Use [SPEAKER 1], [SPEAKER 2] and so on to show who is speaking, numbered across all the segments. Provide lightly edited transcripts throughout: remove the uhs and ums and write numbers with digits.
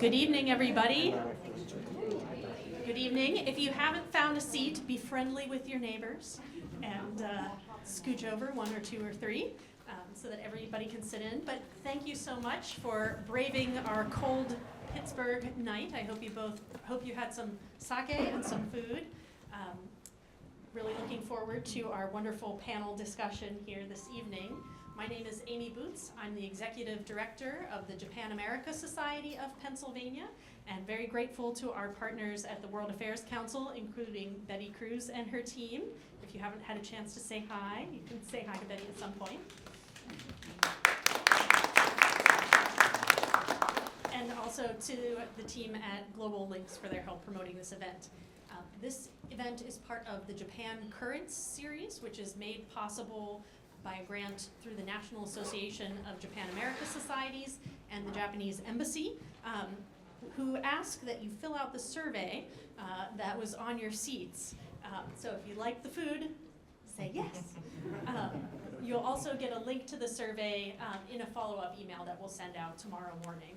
[SPEAKER 1] Good evening, everybody. Good evening. If you haven't found a seat, be friendly with your neighbors and scooch over one or two or three so that everybody can sit in. But thank you so much for braving our cold Pittsburgh night. I hope you had some sake and some food. Really looking forward to our wonderful panel discussion here this evening. My name is Amy Boots. I'm the Executive Director of the Japan-America Society of Pennsylvania, and very grateful to our partners at the World Affairs Council, including Betty Cruz and her team. If you haven't had a chance to say hi, you can say hi to Betty at some point. And also to the team at Global Links for their help promoting this event. This event is part of the Japan Currents series, which is made possible by a grant through the National Association of Japan-America Societies and the Japanese Embassy, who asked that you fill out the survey that was on your seats. So if you like the food, say yes. You'll also get a link to the survey in a follow-up email that we'll send out tomorrow morning.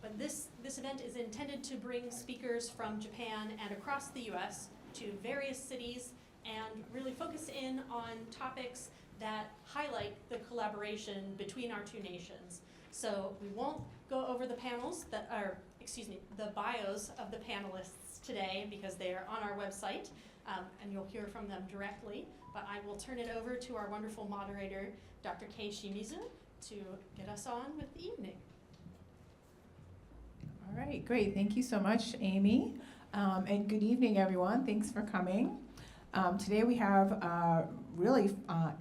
[SPEAKER 1] But this event is intended to bring speakers from Japan and across the US to various cities and really focus in on topics that highlight the collaboration between our two nations. So we won't go over the panels the bios of the panelists today because they are on our website and you'll hear from them directly. But I will turn it over to our wonderful moderator, Dr. Kei Shimizu, to get us on with the evening.
[SPEAKER 2] All right, great. Thank you so much, Amy. And good evening, everyone. Thanks for coming. Today we have a really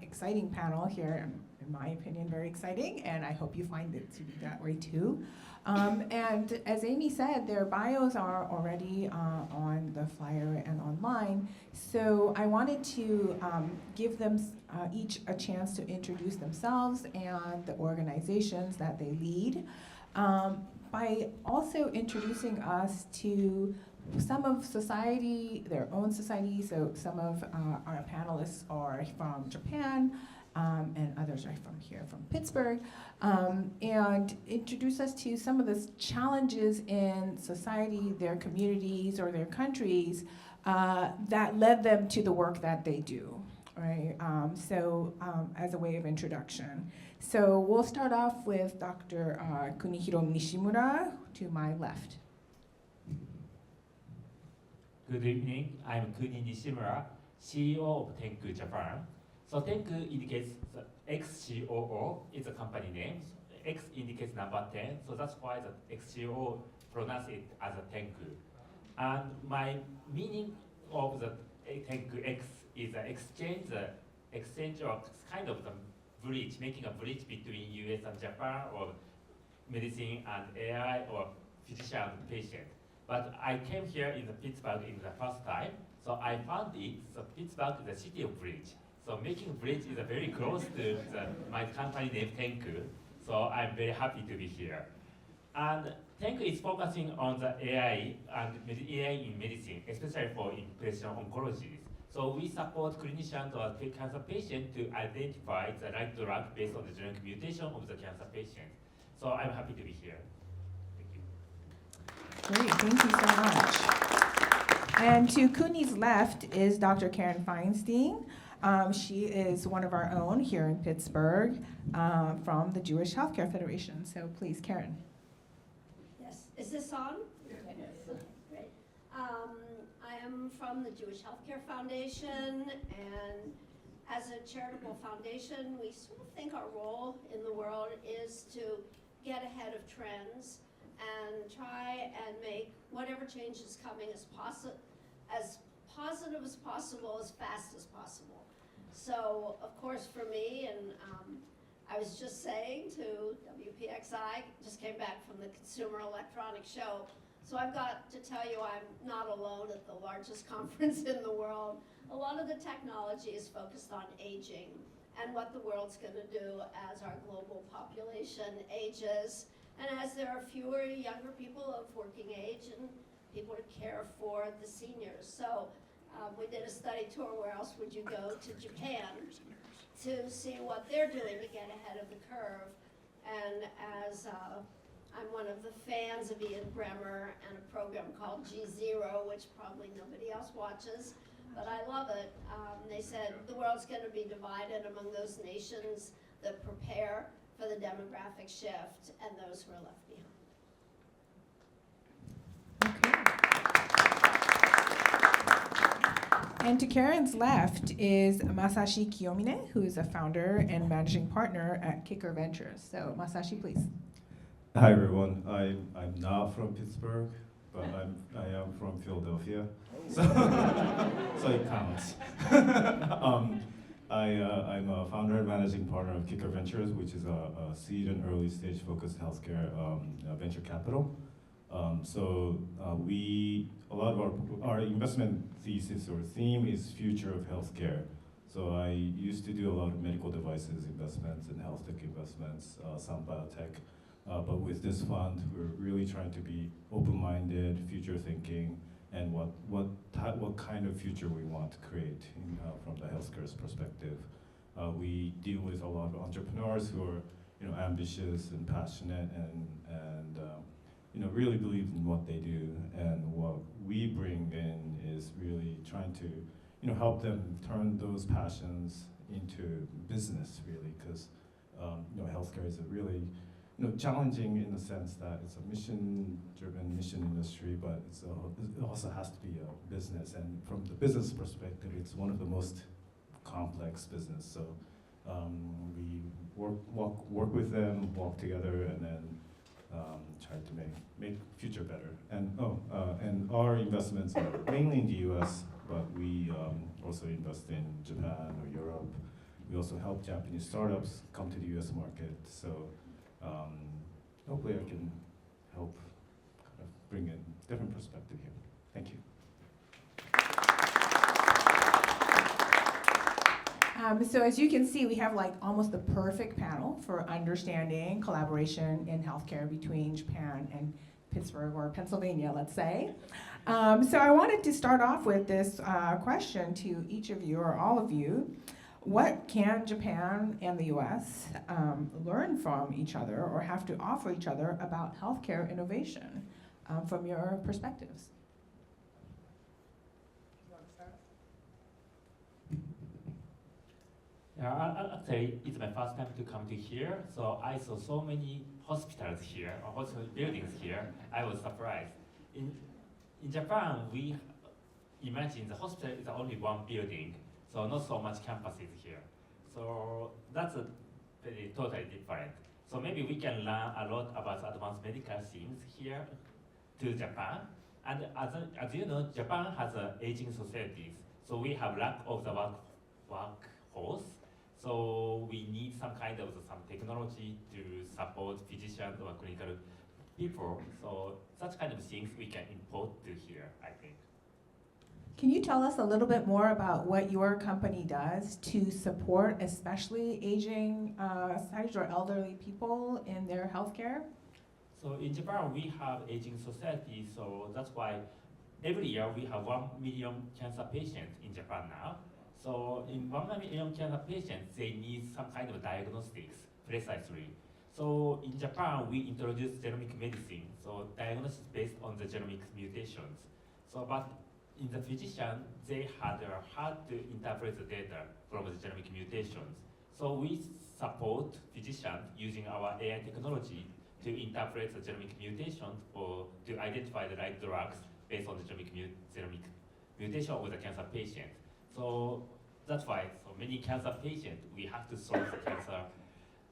[SPEAKER 2] exciting panel here, in my opinion, very exciting, and I hope you find it to be that way too. And as Amy said, their bios are already on the flyer and online, so I wanted to give them each a chance to introduce themselves and the organizations that they lead. By also introducing us to some of society, their own society, so some of our panelists are from Japan, and others are from here, from Pittsburgh, and introduce us to some of the challenges in society, their communities, or their countries that led them to the work that they do, right? As a way of introduction. So we'll start off with Dr. Kunihiro Nishimura to my left.
[SPEAKER 3] Good evening. I'm Kunihiro Nishimura, CEO of tenku Japan. So tenku indicates the Xcoo is the company name. X indicates number 10, so that's why the Xcoo pronounce it as a tenku. And my meaning of the tenku X is the exchange of kind of the bridge, making a bridge between US and Japan, or medicine and AI, or physician and patient. But I came here in Pittsburgh in the first time, so I found it. So Pittsburgh is the city of bridge. So making bridge is very close to my company name tenku. So I'm very happy to be here. And tenku is focusing on the AI and AI in medicine, especially for precision oncology. So we support clinicians or cancer patients to identify the right drug based on the genetic mutation of the cancer patient. So I'm happy to be here.
[SPEAKER 2] Great, thank you so much. And to Kuni's left is Dr. Karen Feinstein. She is one of our own here in Pittsburgh from the Jewish Healthcare Federation. So please, Karen.
[SPEAKER 4] Yes, is this on? Yes. Great. I am from the Jewish Healthcare Foundation, and as a charitable foundation, we sort of think our role in the world is to get ahead of trends and try and make whatever change is coming as positive as possible, as fast as possible. So, of course, for me, and I was just saying to WPXI, just came back from the Consumer Electronics Show, so I've got to tell you I'm not alone at the largest conference in the world. A lot of the technology is focused on aging and what the world's going to do as our global population ages. And as there are fewer younger people of working age and people to care for the seniors. So we did a study tour. Where else would you go? To Japan to see what they're doing to get ahead of the curve. And as I'm one of the fans of Ian Bremmer and a program called G0, which probably nobody else watches, but I love it. They said the world's going to be divided among those nations that prepare for the demographic shift and those who are left behind.
[SPEAKER 2] Okay. And to Karen's left is Masashi Kiyomine, who is a founder and managing partner at Kicker Ventures. So Masashi, please.
[SPEAKER 5] Hi everyone. I'm not from Pittsburgh, but I am from Philadelphia, so it counts. I'm a founder and managing partner of Kicker Ventures, which is a seed and early stage focused healthcare venture capital. A lot of our investment thesis or theme is future of healthcare. So I used to do a lot of medical devices investments and health tech investments, some biotech. But with this fund, we're really trying to be open-minded, future-thinking, and what kind of future we want to create from the healthcare's perspective. We deal with a lot of entrepreneurs who are, ambitious and passionate, and really believe in what they do. And what we bring in is really trying to, help them turn those passions into business, really, because healthcare is a really challenging in the sense that it's a mission-driven mission industry, but it also has to be a business. And from the business perspective, it's one of the most complex business. So we work with them, walk together, and then try to make future better. And our investments are mainly in the U.S., but we also invest in Japan or Europe. We also help Japanese startups come to the U.S. market. So. Hopefully I can help kind of bring in different perspective here. Thank you.
[SPEAKER 2] So as you can see, we have like almost the perfect panel for understanding collaboration in healthcare between Japan and Pittsburgh or Pennsylvania, let's say. So I wanted to start off with this question to each of you or all of you. What can Japan and the US learn from each other or have to offer each other about healthcare innovation from your perspectives? You want to start?
[SPEAKER 3] Yeah, actually, it's my first time to come to here, so I saw so many hospitals here, or hospital buildings here. I was surprised. In Japan, we imagine the hospital is only one building, so not so much campuses here. So that's a very totally different. So maybe we can learn a lot about advanced medical things here to Japan. And as you know, Japan has aging societies, so we have lack of the workforce. So we need some kind of some technology to support physicians or clinical people. So such kind of things we can import to here, I think.
[SPEAKER 2] Can you tell us a little bit more about what your company does to support especially aging societies or elderly people in their healthcare?
[SPEAKER 3] So in Japan, we have aging society, so that's why every year we have 1 million cancer patients in Japan now. So in 1 million cancer patients, they need some kind of diagnostics precisely. So in Japan, we introduced genomic medicine, so diagnosis based on the genomic mutations. So but in the physician, they had hard to interpret the data from the genomic mutations. So we support physicians using our AI technology to interpret the genomic mutations or to identify the right drugs based on the genomic mutation of the cancer patient. So that's why so many cancer patients, we have to solve the cancer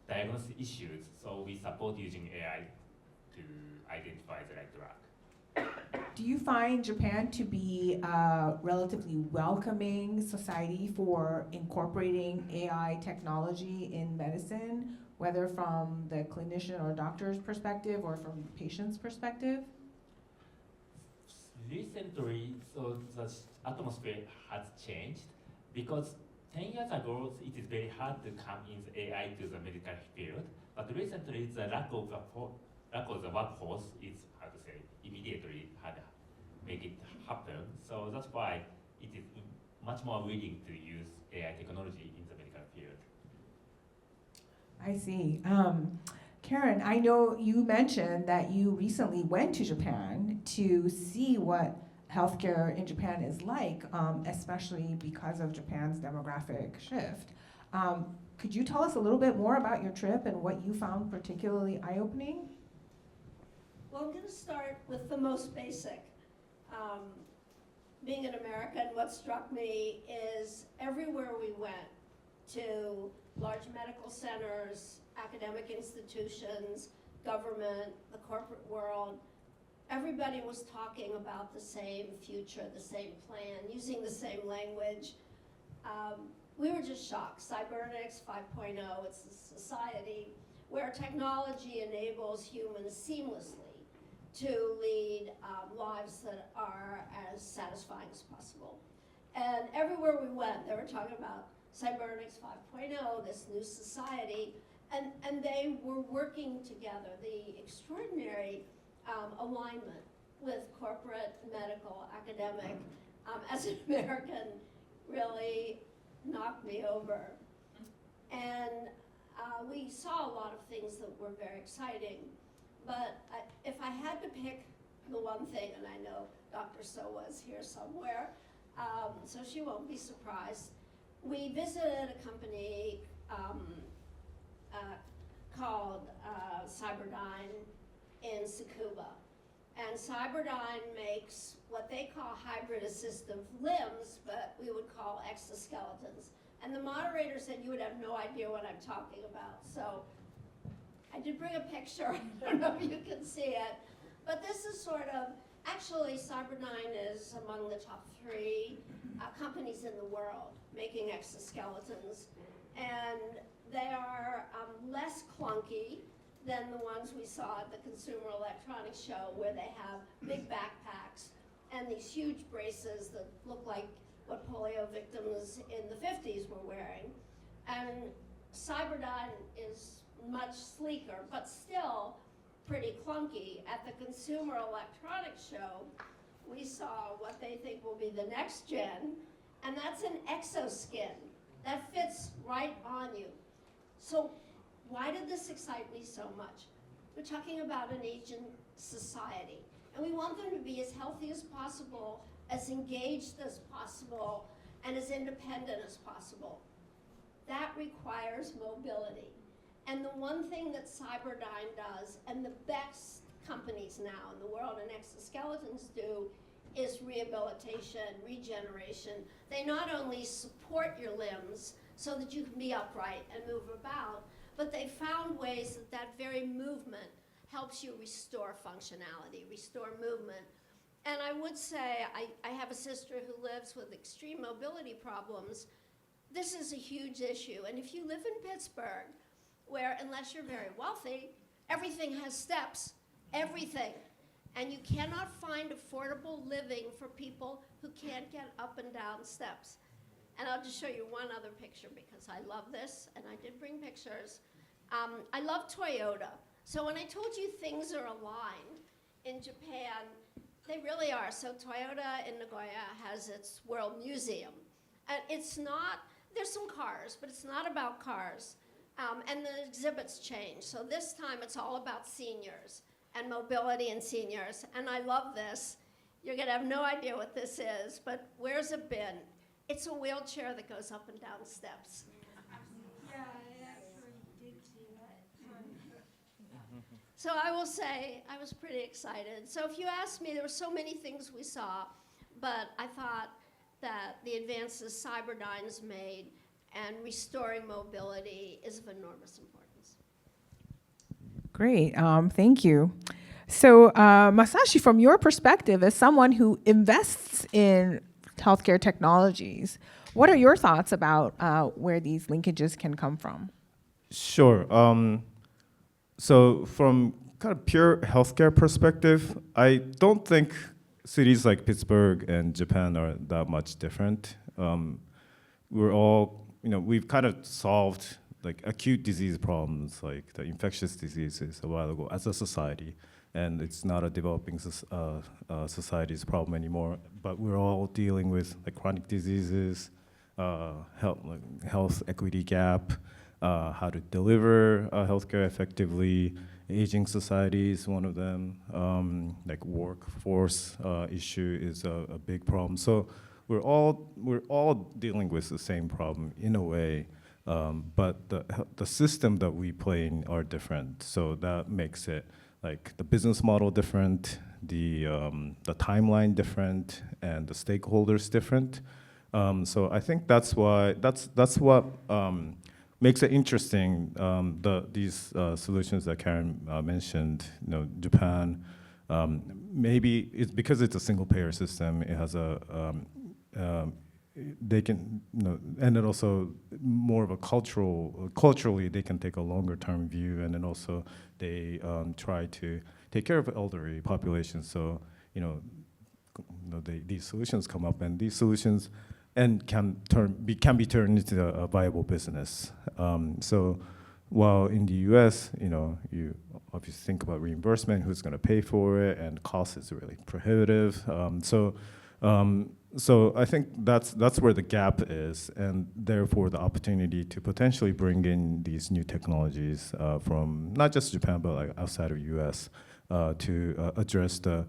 [SPEAKER 3] diagnosis issues. So we support using AI to identify the right drug.
[SPEAKER 2] Do you find Japan to be a relatively welcoming society for incorporating AI technology in medicine, whether from the clinician or doctor's perspective or from the patient's perspective?
[SPEAKER 3] Recently, so the atmosphere has changed because 10 years ago, it is very hard to come in the AI to the medical field. But recently, the lack of the workforce is, how to say, immediately had to make it happen. So that's why it is much more willing to use AI technology in the medical field.
[SPEAKER 2] I see. Karen, I know you mentioned that you recently went to Japan to see what healthcare in Japan is like, especially because of Japan's demographic shift. Could you tell us a little bit more about your trip and what you found particularly eye-opening?
[SPEAKER 4] Well, I'm going to start with the most basic. Being an American, what struck me is everywhere we went, to large medical centers, academic institutions, government, the corporate world, everybody was talking about the same future, the same plan, using the same language. We were just shocked. Cybernetics 5.0, it's a society where technology enables humans seamlessly to lead lives that are as satisfying as possible. And everywhere we went, they were talking about Cybernetics 5.0, this new society, and they were working together. The extraordinary alignment with corporate, medical, academic, as an American, really knocked me over. And we saw a lot of things that were very exciting. But if I had to pick the one thing, and I know Dr. Sowa is here somewhere, so she won't be surprised, we visited a company called Cyberdyne in Tsukuba. And Cyberdyne makes what they call hybrid assistive limbs, but we would call exoskeletons. And the moderator said you would have no idea what I'm talking about. So I did bring a picture. I don't know if you can see it. But this is sort of, actually Cyberdyne is among the top 3 companies in the world making exoskeletons. And they are less clunky than the ones we saw at the Consumer Electronics Show, where they have big backpacks and these huge braces that look like what polio victims in the 50s were wearing. And Cyberdyne is much sleeker, but still pretty clunky. At the Consumer Electronics Show, we saw what they think will be the next gen, and that's an exoskin that fits right on you. So why did this excite me so much? We're talking about an aging society, and we want them to be as healthy as possible, as engaged as possible, and as independent as possible. That requires mobility. And the one thing that Cyberdyne does, and the best companies now in the world in exoskeletons do, is rehabilitation, regeneration. They not only support your limbs so that you can be upright and move about, but they found ways that that very movement helps you restore functionality, restore movement. And I would say, I have a sister who lives with extreme mobility problems. This is a huge issue. And if you live in Pittsburgh, where unless you're very wealthy, everything has steps, everything. And you cannot find affordable living for people who can't get up and down steps. And I'll just show you one other picture because I love this, and I did bring pictures. I love Toyota. So when I told you things are aligned in Japan, they really are. So Toyota in Nagoya has its World Museum. And it's not, there's some cars, but it's not about cars. And the exhibits change. So this time it's all about seniors and mobility and seniors. And I love this. You're gonna have no idea what this is, but where's it been? It's a wheelchair that goes up and down steps.
[SPEAKER 6] Yeah, I actually did see that.
[SPEAKER 4] So I will say, I was pretty excited. So if you ask me, there were so many things we saw, but I thought that the advances Cyberdyne's made and restoring mobility is of enormous importance.
[SPEAKER 2] Great, thank you. So Masashi, from your perspective as someone who invests in healthcare technologies, what are your thoughts about where these linkages can come from?
[SPEAKER 5] Sure. So from kind of pure healthcare perspective, I don't think cities like Pittsburgh and Japan are that much different. We're all, we've kind of solved like acute disease problems, like the infectious diseases a while ago as a society. And it's not a developing society's problem anymore. But we're all dealing with like chronic diseases, health equity gap, how to deliver healthcare effectively. Aging society is one of them. Like workforce issue is a big problem. So we're all dealing with the same problem in a way, but the system that we play in are different. So that makes it like the business model different, the timeline different, and the stakeholders different. So I think that's what makes it interesting. These solutions that Karen mentioned, Japan, maybe it's because it's a single payer system. It has they can, and then also more of a culturally they can take a longer term view, and then also they try to take care of elderly populations. So these solutions come up, and these solutions can be turned into a viable business. So while in the U.S., you obviously think about reimbursement, who's going to pay for it, and cost is really prohibitive. So I think that's where the gap is, and therefore the opportunity to potentially bring in these new technologies from not just Japan but like outside of U.S. To address the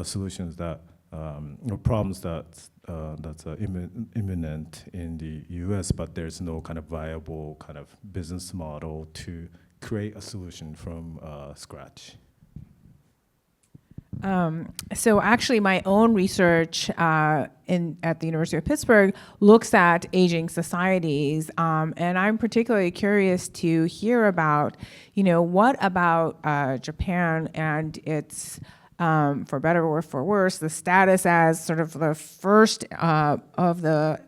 [SPEAKER 5] solutions that or problems that's imminent in the U.S. but there's no kind of viable kind of business model to create a solution from scratch.
[SPEAKER 2] So actually my own research at the University of Pittsburgh looks at aging societies, and I'm particularly curious to hear about, what about Japan and its, for better or for worse, the status as sort of the first of the,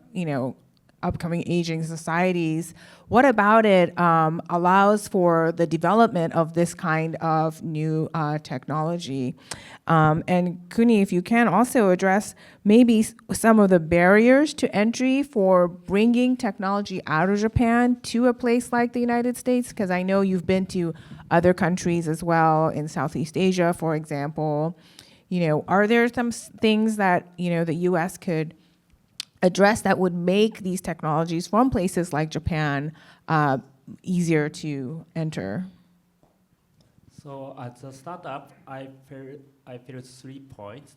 [SPEAKER 2] upcoming aging societies. What about it allows for the development of this kind of new technology? And Kuni, if you can also address maybe some of the barriers to entry for bringing technology out of Japan to a place like the United States, because I know you've been to other countries as well, in Southeast Asia, for example. Are there some things that, the U.S. could address that would make these technologies from places like Japan easier to enter?
[SPEAKER 3] So as a startup, I felt 3 points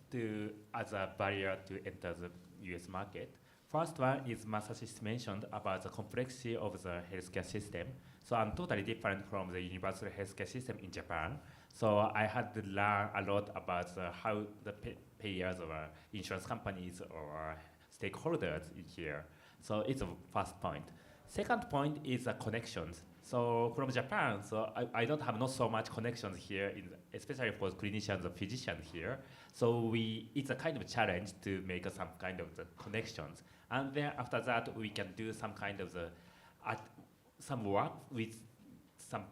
[SPEAKER 3] as a barrier to enter the U.S. market. First one is Masashi mentioned about the complexity of the healthcare system. So I'm totally different from the universal healthcare system in Japan. So I had to learn a lot about how the payers or insurance companies or stakeholders in here. So it's a first point. Second point is the connections. So from Japan, so I don't have not so much connections here, especially for clinicians or physicians here. So it's a kind of challenge to make some kind of the connections. And then after that, we can do some kind of some work with some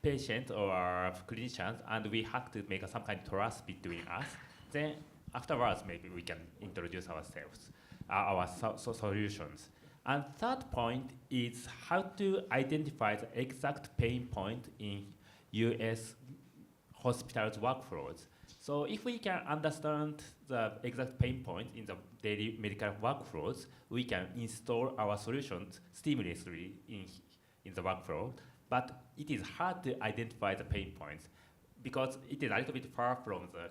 [SPEAKER 3] patients or clinicians, and we have to make some kind of trust between us. Then afterwards, maybe we can introduce ourselves. Our solutions. And third point is how to identify the exact pain point in US hospitals' workflows. So if we can understand the exact pain point in the daily medical workflows, we can install our solutions seamlessly in the workflow. But it is hard to identify the pain points because it is a little bit far from the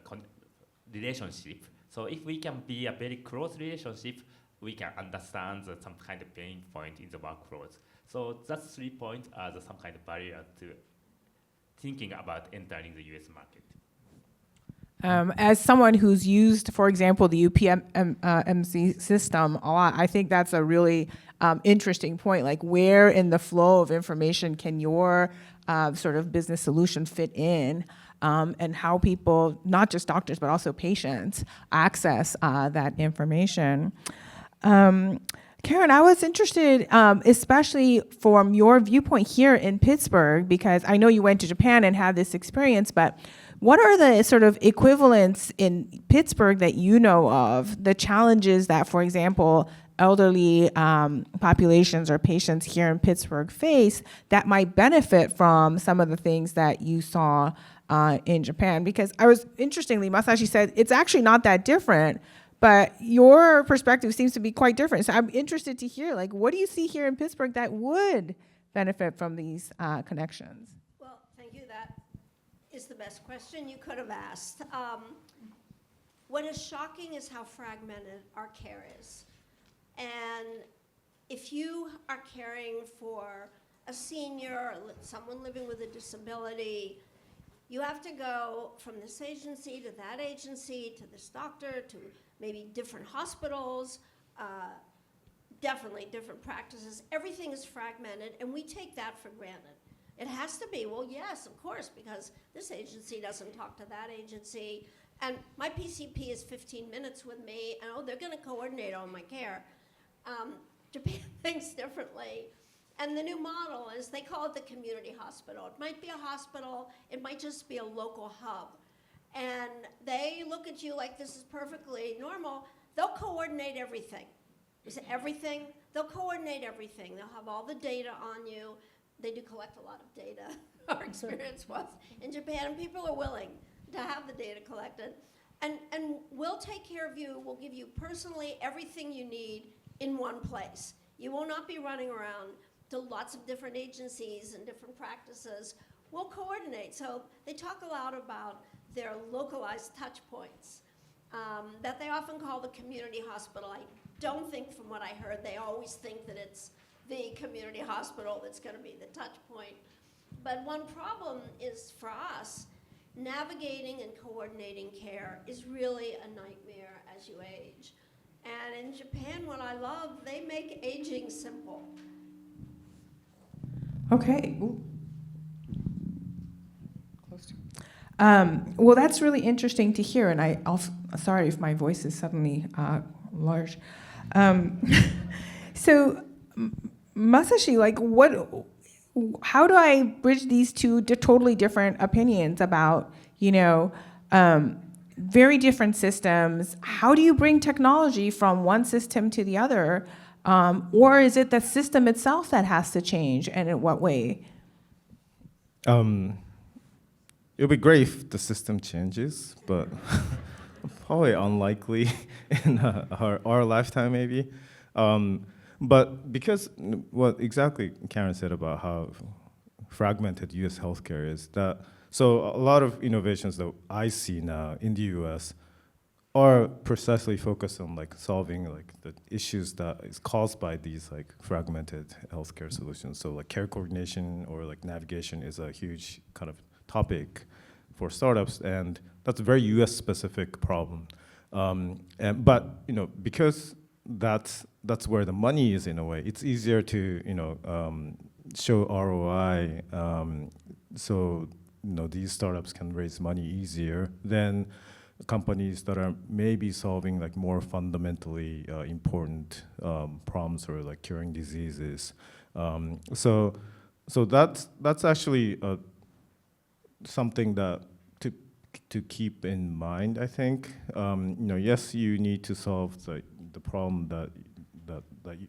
[SPEAKER 3] relationship. So if we can be a very close relationship, we can understand some kind of pain point in the workflows. So that's 3 points as some kind of barrier to thinking about entering the US market.
[SPEAKER 2] As someone who's used, for example, the UPMC system a lot, I think that's a really interesting point. Like, where in the flow of information can your sort of business solution fit in, and how people, not just doctors, but also patients, access that information. Karen, I was interested, especially from your viewpoint here in Pittsburgh, because I know you went to Japan and had this experience, but what are the sort of equivalents in Pittsburgh that you know of, the challenges that, for example, elderly populations or patients here in Pittsburgh face that might benefit from some of the things that you saw in Japan? Because interestingly, Masashi said it's actually not that different, but your perspective seems to be quite different. So I'm interested to hear, like, what do you see here in Pittsburgh that would benefit from these connections?
[SPEAKER 4] Well, thank you. That is the best question you could have asked. What is shocking is how fragmented our care is. And if you are caring for a senior or someone living with a disability, you have to go from this agency to that agency to this doctor to maybe different hospitals, definitely different practices. Everything is fragmented, and we take that for granted. It has to be, well, yes, of course, because this agency doesn't talk to that agency, and my PCP is 15 minutes with me, and oh, they're gonna coordinate all my care. Japan thinks differently. And the new model is, they call it the community hospital. It might be a hospital, it might just be a local hub. And they look at you like this is perfectly normal. They'll coordinate everything. Is it everything? They'll coordinate everything. They'll have all the data on you. They do collect a lot of data, our experience was in Japan, and people are willing to have the data collected. And we'll take care of you, we'll give you personally everything you need in one place. You will not be running around to lots of different agencies and different practices. We'll coordinate. So they talk a lot about their localized touch points that they often call the community hospital. I don't think, from what I heard, they always think that it's the community hospital that's going to be the touch point. But one problem is, for us, navigating and coordinating care is really a nightmare as you age. And in Japan, what I love, they make aging simple.
[SPEAKER 2] Okay. Ooh. Close to. Well, that's really interesting to hear, and sorry if my voice is suddenly large. So, Masashi, like, how do I bridge these two totally different opinions about, very different systems? How do you bring technology from one system to the other? Or is it the system itself that has to change, and in what way?
[SPEAKER 5] It would be great if the system changes, but probably unlikely in our lifetime, maybe. But because what exactly Karen said about how fragmented U.S. healthcare is, so a lot of innovations that I see now in the U.S. are precisely focused on solving the issues that is caused by these fragmented healthcare solutions. So care coordination or navigation is a huge kind of topic for startups, and that's a very U.S. specific problem. But because that's where the money is in a way, it's easier to show ROI. So these startups can raise money easier than companies that are maybe solving more fundamentally important problems or curing diseases. So that's actually something that to keep in mind, I think. Yes, you need to solve the problem that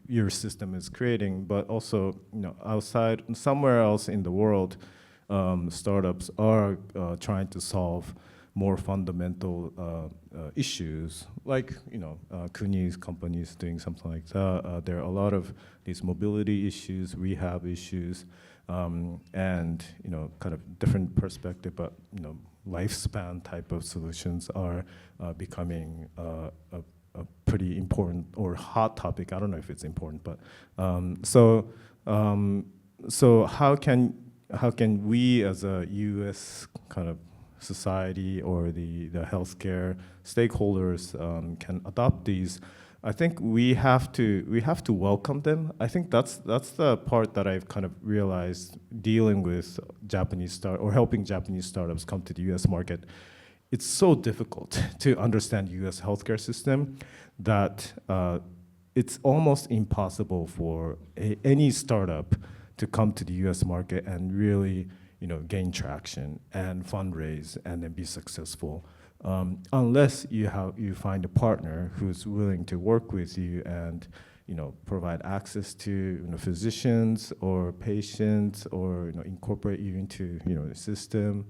[SPEAKER 5] your system is creating, but also outside, somewhere else in the world, startups are trying to solve more fundamental issues, Kuni's company is doing something like that. There are a lot of these mobility issues, rehab issues, and kind of different perspective, but lifespan type of solutions are becoming a pretty important or hot topic. I don't know if it's important, but so how can we as a U.S. kind of society or the healthcare stakeholders can adopt these? I think we have to welcome them. I think that's the part that I've kind of realized dealing with helping Japanese startups come to the U.S. market. It's so difficult to understand U.S. healthcare system that it's almost impossible for any startup to come to the U.S. market and really gain traction and fundraise and then be successful, unless you find a partner who's willing to work with you and provide access to physicians or patients or incorporate you into the system.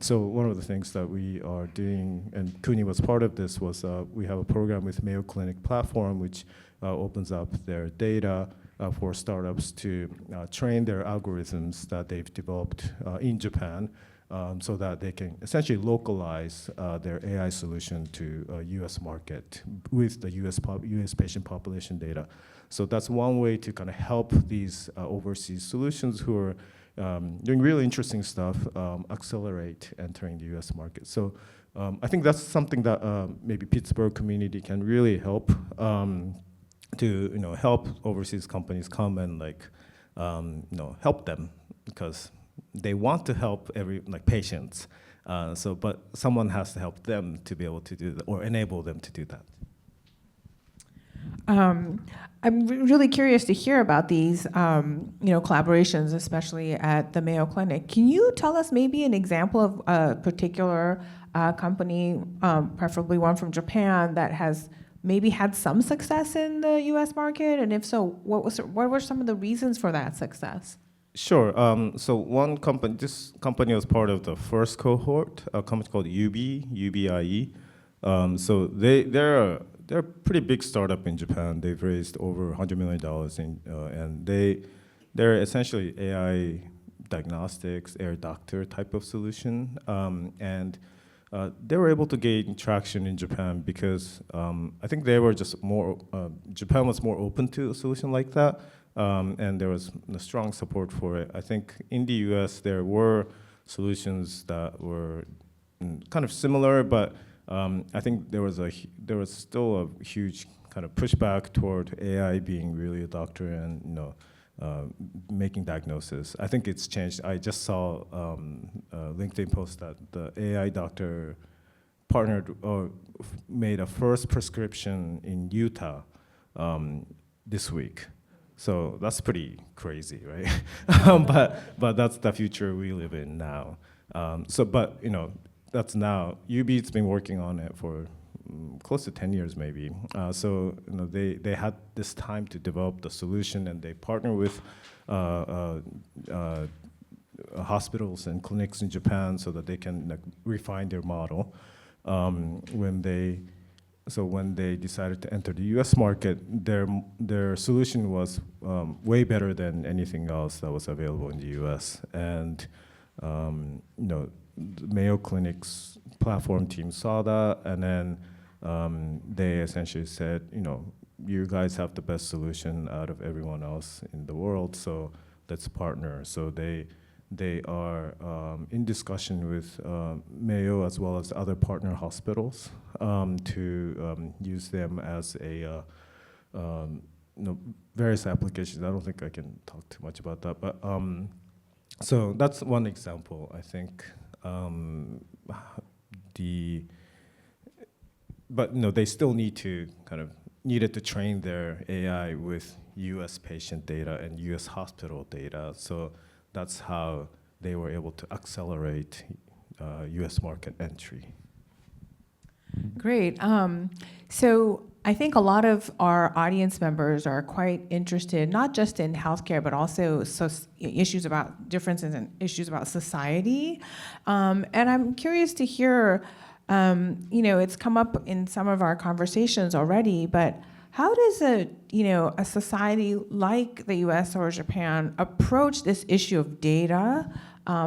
[SPEAKER 5] So one of the things that we are doing, and Kuni was part of this, was we have a program with Mayo Clinic Platform, which opens up their data for startups to train their algorithms that they've developed in Japan, so that they can essentially localize their AI solution to US market with the US patient population data. So that's one way to kind of help these overseas solutions who are doing really interesting stuff accelerate entering the US market. So I think that's something that maybe Pittsburgh community can really help to help overseas companies come and help them, because they want to help patients. But someone has to help them to be able to do that, or enable them to do that.
[SPEAKER 2] I'm really curious to hear about these, collaborations, especially at the Mayo Clinic. Can you tell us maybe an example of a particular company, preferably one from Japan, that has maybe had some success in the U.S. market? And if so, what were some of the reasons for that success?
[SPEAKER 5] Sure. So one company, this company was part of the first cohort, a company called UBIE. So they're a pretty big startup in Japan. They've raised over $100 million, and they're essentially AI diagnostics, AI doctor type of solution. And they were able to gain traction in Japan because I think they were just more, Japan was more open to a solution like that, and there was a strong support for it. I think in the US there were solutions that were kind of similar, but I think there was still a huge kind of pushback toward AI being really a doctor and making diagnosis. I think it's changed. I just saw a LinkedIn post that the AI doctor partnered or made a first prescription in Utah this week. So that's pretty crazy, right? but that's the future we live in now. That's now. UB's been working on it for close to 10 years maybe. So they had this time to develop the solution, and they partner with hospitals and clinics in Japan so that they can refine their model. When they decided to enter the U.S. market, their solution was way better than anything else that was available in the U.S. And the Mayo Clinic's platform team saw that, and then they essentially said, you guys have the best solution out of everyone else in the world, so let's partner. So they are in discussion with Mayo as well as other partner hospitals to use them as a various applications. I don't think I can talk too much about that, but so that's one example, I think. But they still needed to train their AI with U.S. patient data and U.S. hospital data. So that's how they were able to accelerate U.S. market entry.
[SPEAKER 2] Great. So I think a lot of our audience members are quite interested, not just in healthcare, but also issues about differences and issues about society. And I'm curious to hear, it's come up in some of our conversations already, but how does a society like the US or Japan approach this issue of data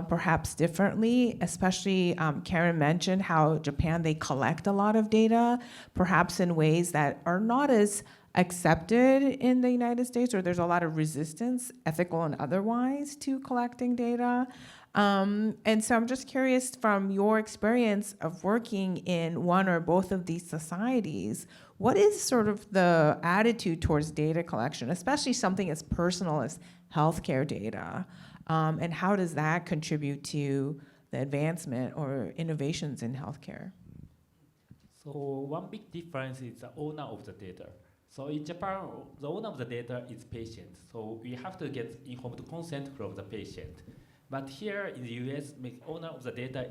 [SPEAKER 2] perhaps differently? Especially, Karen mentioned how Japan, they collect a lot of data, perhaps in ways that are not as accepted in the United States, or there's a lot of resistance, ethical and otherwise, to collecting data. And so I'm just curious, from your experience of working in one or both of these societies, what is sort of the attitude towards data collection, especially something as personal as healthcare data? And how does that contribute to the advancement or innovations in healthcare?
[SPEAKER 3] So one big difference is the owner of the data. So in Japan, the owner of the data is patient. So we have to get informed consent from the patient. But here in the US, the owner of the data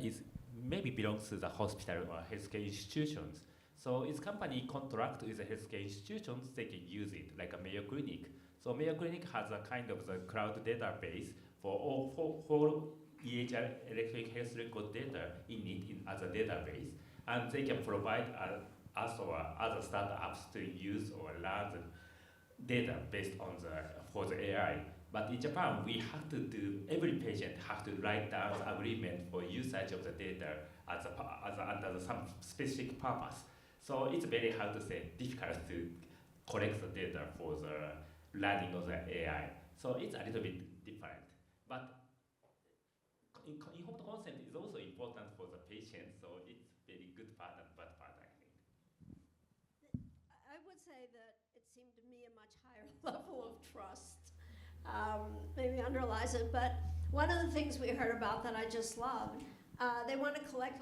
[SPEAKER 3] maybe belongs to the hospital or healthcare institutions. So its company contract with the healthcare institutions, they can use it, like a Mayo Clinic. So Mayo Clinic has a kind of the cloud database for all EHR electronic health record data in as a database, and they can provide us or other startups to use or learn data based on for the AI. But in Japan, we have to do, every patient have to write down the agreement for usage of the data under some specific purpose. So it's very hard to say, difficult to collect the data for the learning of the AI. So it's a little bit different. But informed consent is also important for the patient, so it's very good part and bad part, I think.
[SPEAKER 4] I would say that it seemed to me a much higher level of trust. Maybe underlies it, but one of the things we heard about that I just loved, they want to collect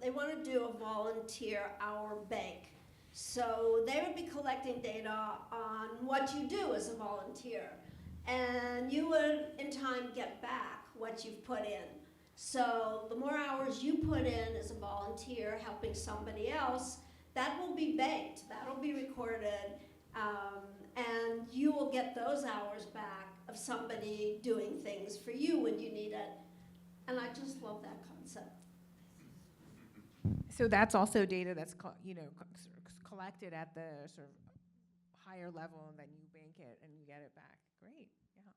[SPEAKER 4] they want to do a volunteer hour bank. So they would be collecting data on what you do as a volunteer. And you would, in time, get back what you've put in. So the more hours you put in as a volunteer helping somebody else, that will be banked, that'll be recorded, and you will get those hours back of somebody doing things for you when you need it. And I just love that concept.
[SPEAKER 2] So that's also data that's collected at the sort of higher level, and then you bank it and you get it back. Great, yeah.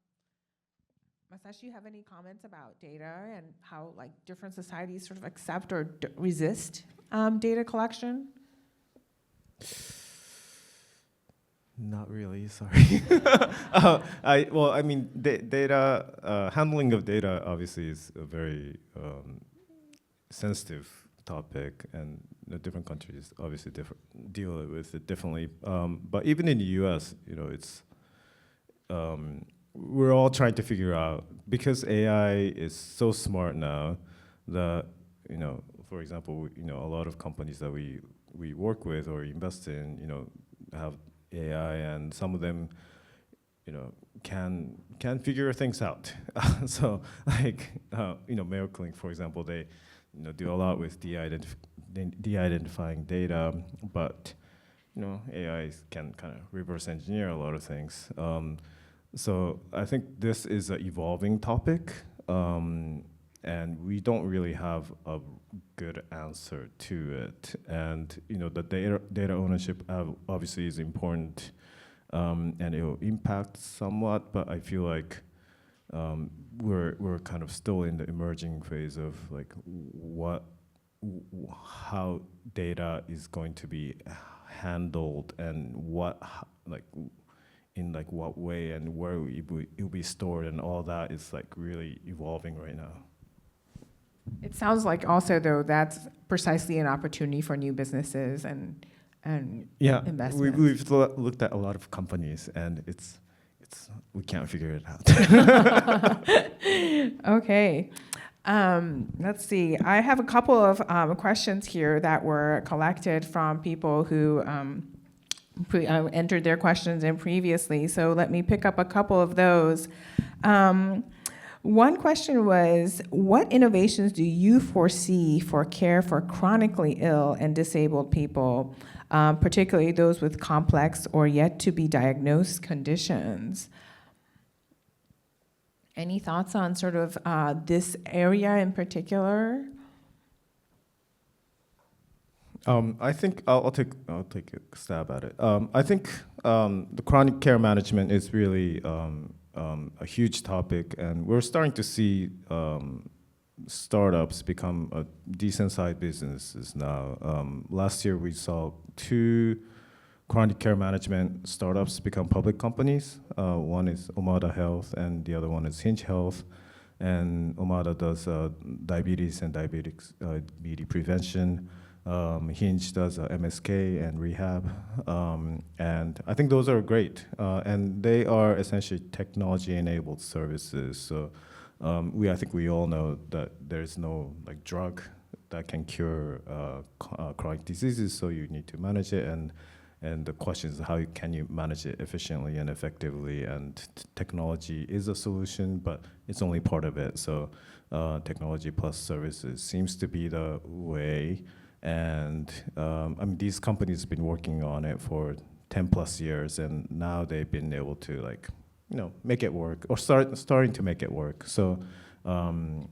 [SPEAKER 2] Masashi, you have any comments about data and how like different societies sort of accept or resist data collection?
[SPEAKER 5] Not really, sorry. I mean, data handling of data obviously is a very sensitive topic, and different countries obviously deal with it differently. But even in the U.S., it's we're all trying to figure out, because AI is so smart now that for example, a lot of companies that we work with or invest in, have AI, and some of them, can figure things out. So, like, Mayo Clinic, for example, they, do a lot with de-identifying data, but, AI can kind of reverse engineer a lot of things. So I think this is an evolving topic, and we don't really have a good answer to it. And the data ownership obviously is important, and it will impact somewhat. But I feel like we're kind of still in the emerging phase of like how data is going to be handled, and in what way and where it will be stored, and all that is like really evolving right now.
[SPEAKER 2] It sounds like also, though, that's precisely an opportunity for new businesses and investments.
[SPEAKER 5] We've looked at a lot of companies, and we can't figure it out.
[SPEAKER 2] Okay. Let's see. I have a couple of questions here that were collected from people who entered their questions in previously. So let me pick up a couple of those. One question was, what innovations do you foresee for care for chronically ill and disabled people, particularly those with complex or yet to be diagnosed conditions? Any thoughts on sort of this area in particular?
[SPEAKER 5] I think I'll take a stab at it. I think the chronic care management is really a huge topic, and we're starting to see startups become a decent-sized businesses now. Last year, we saw 2 chronic care management startups become public companies. One is Omada Health, and the other one is Hinge Health. And Omada does diabetes and diabetes prevention. Hinge does MSK and rehab, and I think those are great, and they are essentially technology-enabled services. So I think we all know that there's no drug that can cure chronic diseases, so you need to manage it, and the question is how can you manage it efficiently and effectively, and technology is a solution, but it's only part of it. So technology plus services seems to be the way. And these companies have been working on it for 10+ years, and now they've been able to make it work, or starting to make it work. So, but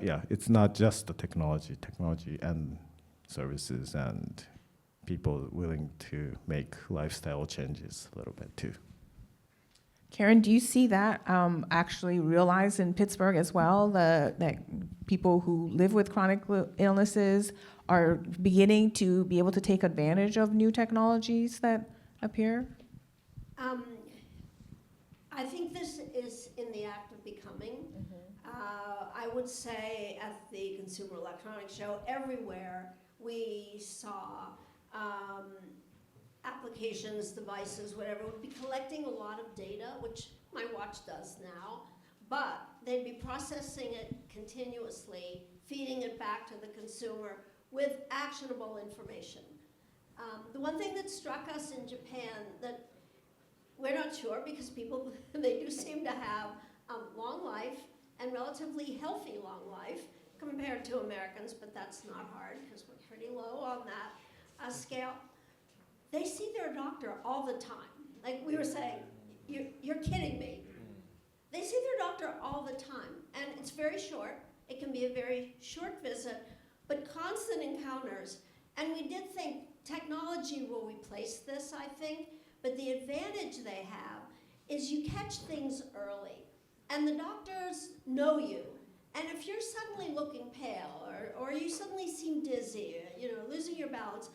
[SPEAKER 5] yeah, it's not just the technology and services and people willing to make lifestyle changes a little bit too.
[SPEAKER 2] Karen, do you see that actually realized in Pittsburgh as well? That people who live with chronic illnesses are beginning to be able to take advantage of new technologies that appear?
[SPEAKER 4] I think this is in the act of becoming. I would say at the Consumer Electronics Show, everywhere we saw applications, devices, whatever, would be collecting a lot of data, which my watch does now, but they'd be processing it continuously, feeding it back to the consumer with actionable information. The one thing that struck us in Japan that we're not sure because people, they do seem to have long life and relatively healthy long life compared to Americans, but that's not hard because we're pretty low on that scale. They see their doctor all the time. Like we were saying, you're kidding me. They see their doctor all the time, and it's very short. It can be a very short visit, but constant encounters. And we did think technology will replace this, I think, but the advantage they have is you catch things early, and the doctors know you. And if you're suddenly looking pale, or you suddenly seem dizzy, losing your balance,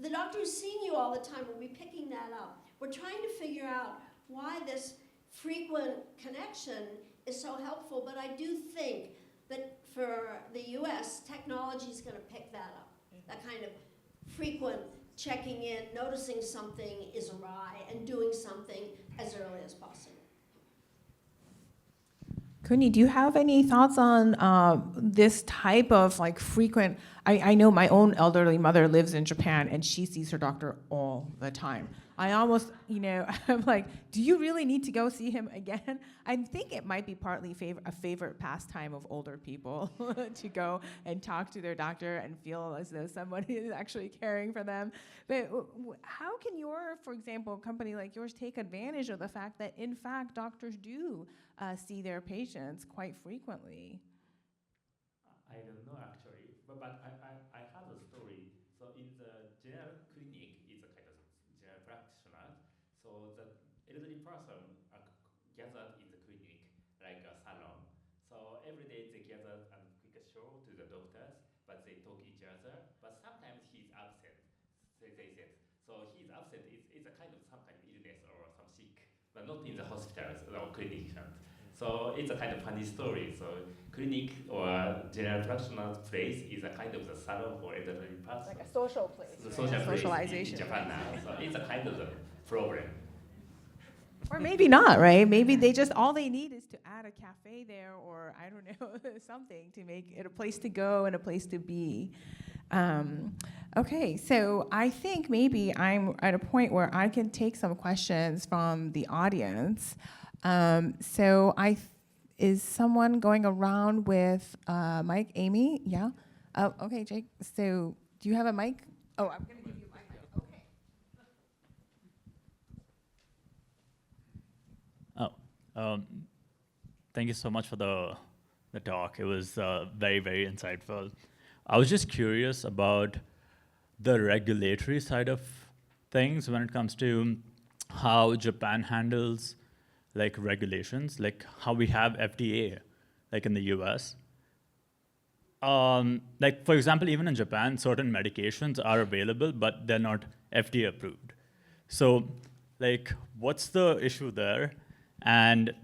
[SPEAKER 4] the doctor who's seeing you all the time will be picking that up. We're trying to figure out why this frequent connection is so helpful, but I do think that for the US, technology is going to pick that up. That kind of frequent checking in, noticing something is awry, and doing something as early as possible.
[SPEAKER 2] Kuni, do you have any thoughts on this type of like frequent, I know my own elderly mother lives in Japan and she sees her doctor all the time. I almost, I'm like, do you really need to go see him again? I think it might be partly a favorite pastime of older people to go and talk to their doctor and feel as though somebody is actually caring for them. But how can for example, company like yours take advantage of the fact that, in fact, doctors do see their patients quite frequently?
[SPEAKER 3] I don't know actually, but I have a story. So in the general clinic, it's a kind of general practitioner. So the elderly person are gathered in the clinic like a salon. So every day they gather and quick show to the doctors, but they talk each other. But sometimes he's absent. They said. So he's absent. It's a kind of some kind of illness or some sick, but not in the hospitals or clinic. So it's a kind of funny story. So clinic or general practitioner place is a kind of the salon for elderly person.
[SPEAKER 2] Like a social place.
[SPEAKER 3] The social place
[SPEAKER 2] Socialization.
[SPEAKER 3] in Japan now. So it's a kind of the problem.
[SPEAKER 2] Or maybe not, right? Maybe all they need is to add a cafe there, or I don't know, something to make it a place to go and a place to be. Okay, so I think maybe I'm at a point where I can take some questions from the audience. So is someone going around with mic? Amy? Yeah? Oh, okay, Jake. So do you have a mic? Oh, I'm going to give you a mic. Okay.
[SPEAKER 7] Thank you so much for the talk. It was very, very insightful. I was just curious about the regulatory side of things when it comes to how Japan handles like regulations, like how we have FDA, like in the US. Like for example, even in Japan, certain medications are available, but they're not FDA approved. So like, what's the issue there? And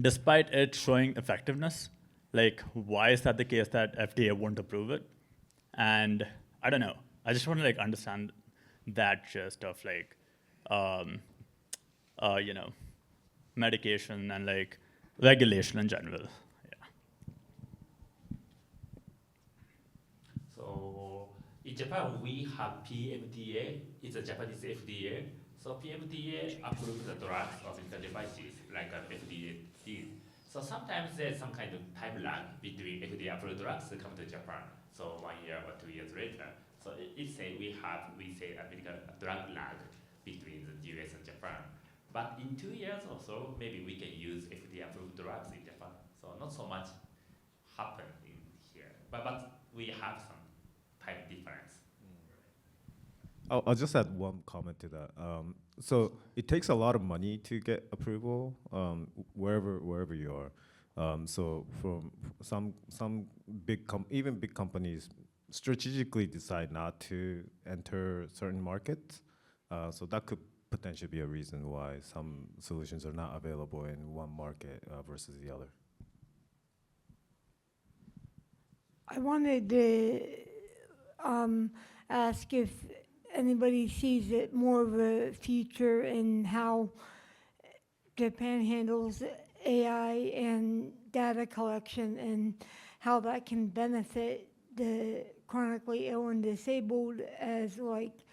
[SPEAKER 7] despite it showing effectiveness, like why is that the case that FDA won't approve it? And I don't know, I just want to like understand that gist of like, medication and like regulation in general. Yeah.
[SPEAKER 3] So in Japan, we have PMDA. It's a Japanese FDA. So PMDA approves the drugs or medical devices like FDA did. So sometimes there's some kind of time lag between FDA approved drugs that come to Japan. So 1 year or 2 years later. So we say a medical drug lag between the US and Japan. But in 2 years or so, maybe we can use FDA-approved drugs in Japan. So not so much happen in here, but we have some time difference.
[SPEAKER 5] I'll just add one comment to that. So it takes a lot of money to get approval wherever you are. So from some even big companies strategically decide not to enter certain markets. So that could potentially be a reason why some solutions are not available in one market versus the other.
[SPEAKER 6] I wanted to ask if anybody sees it more of a future in how Japan handles AI and data collection and how that can benefit the chronically ill and disabled as like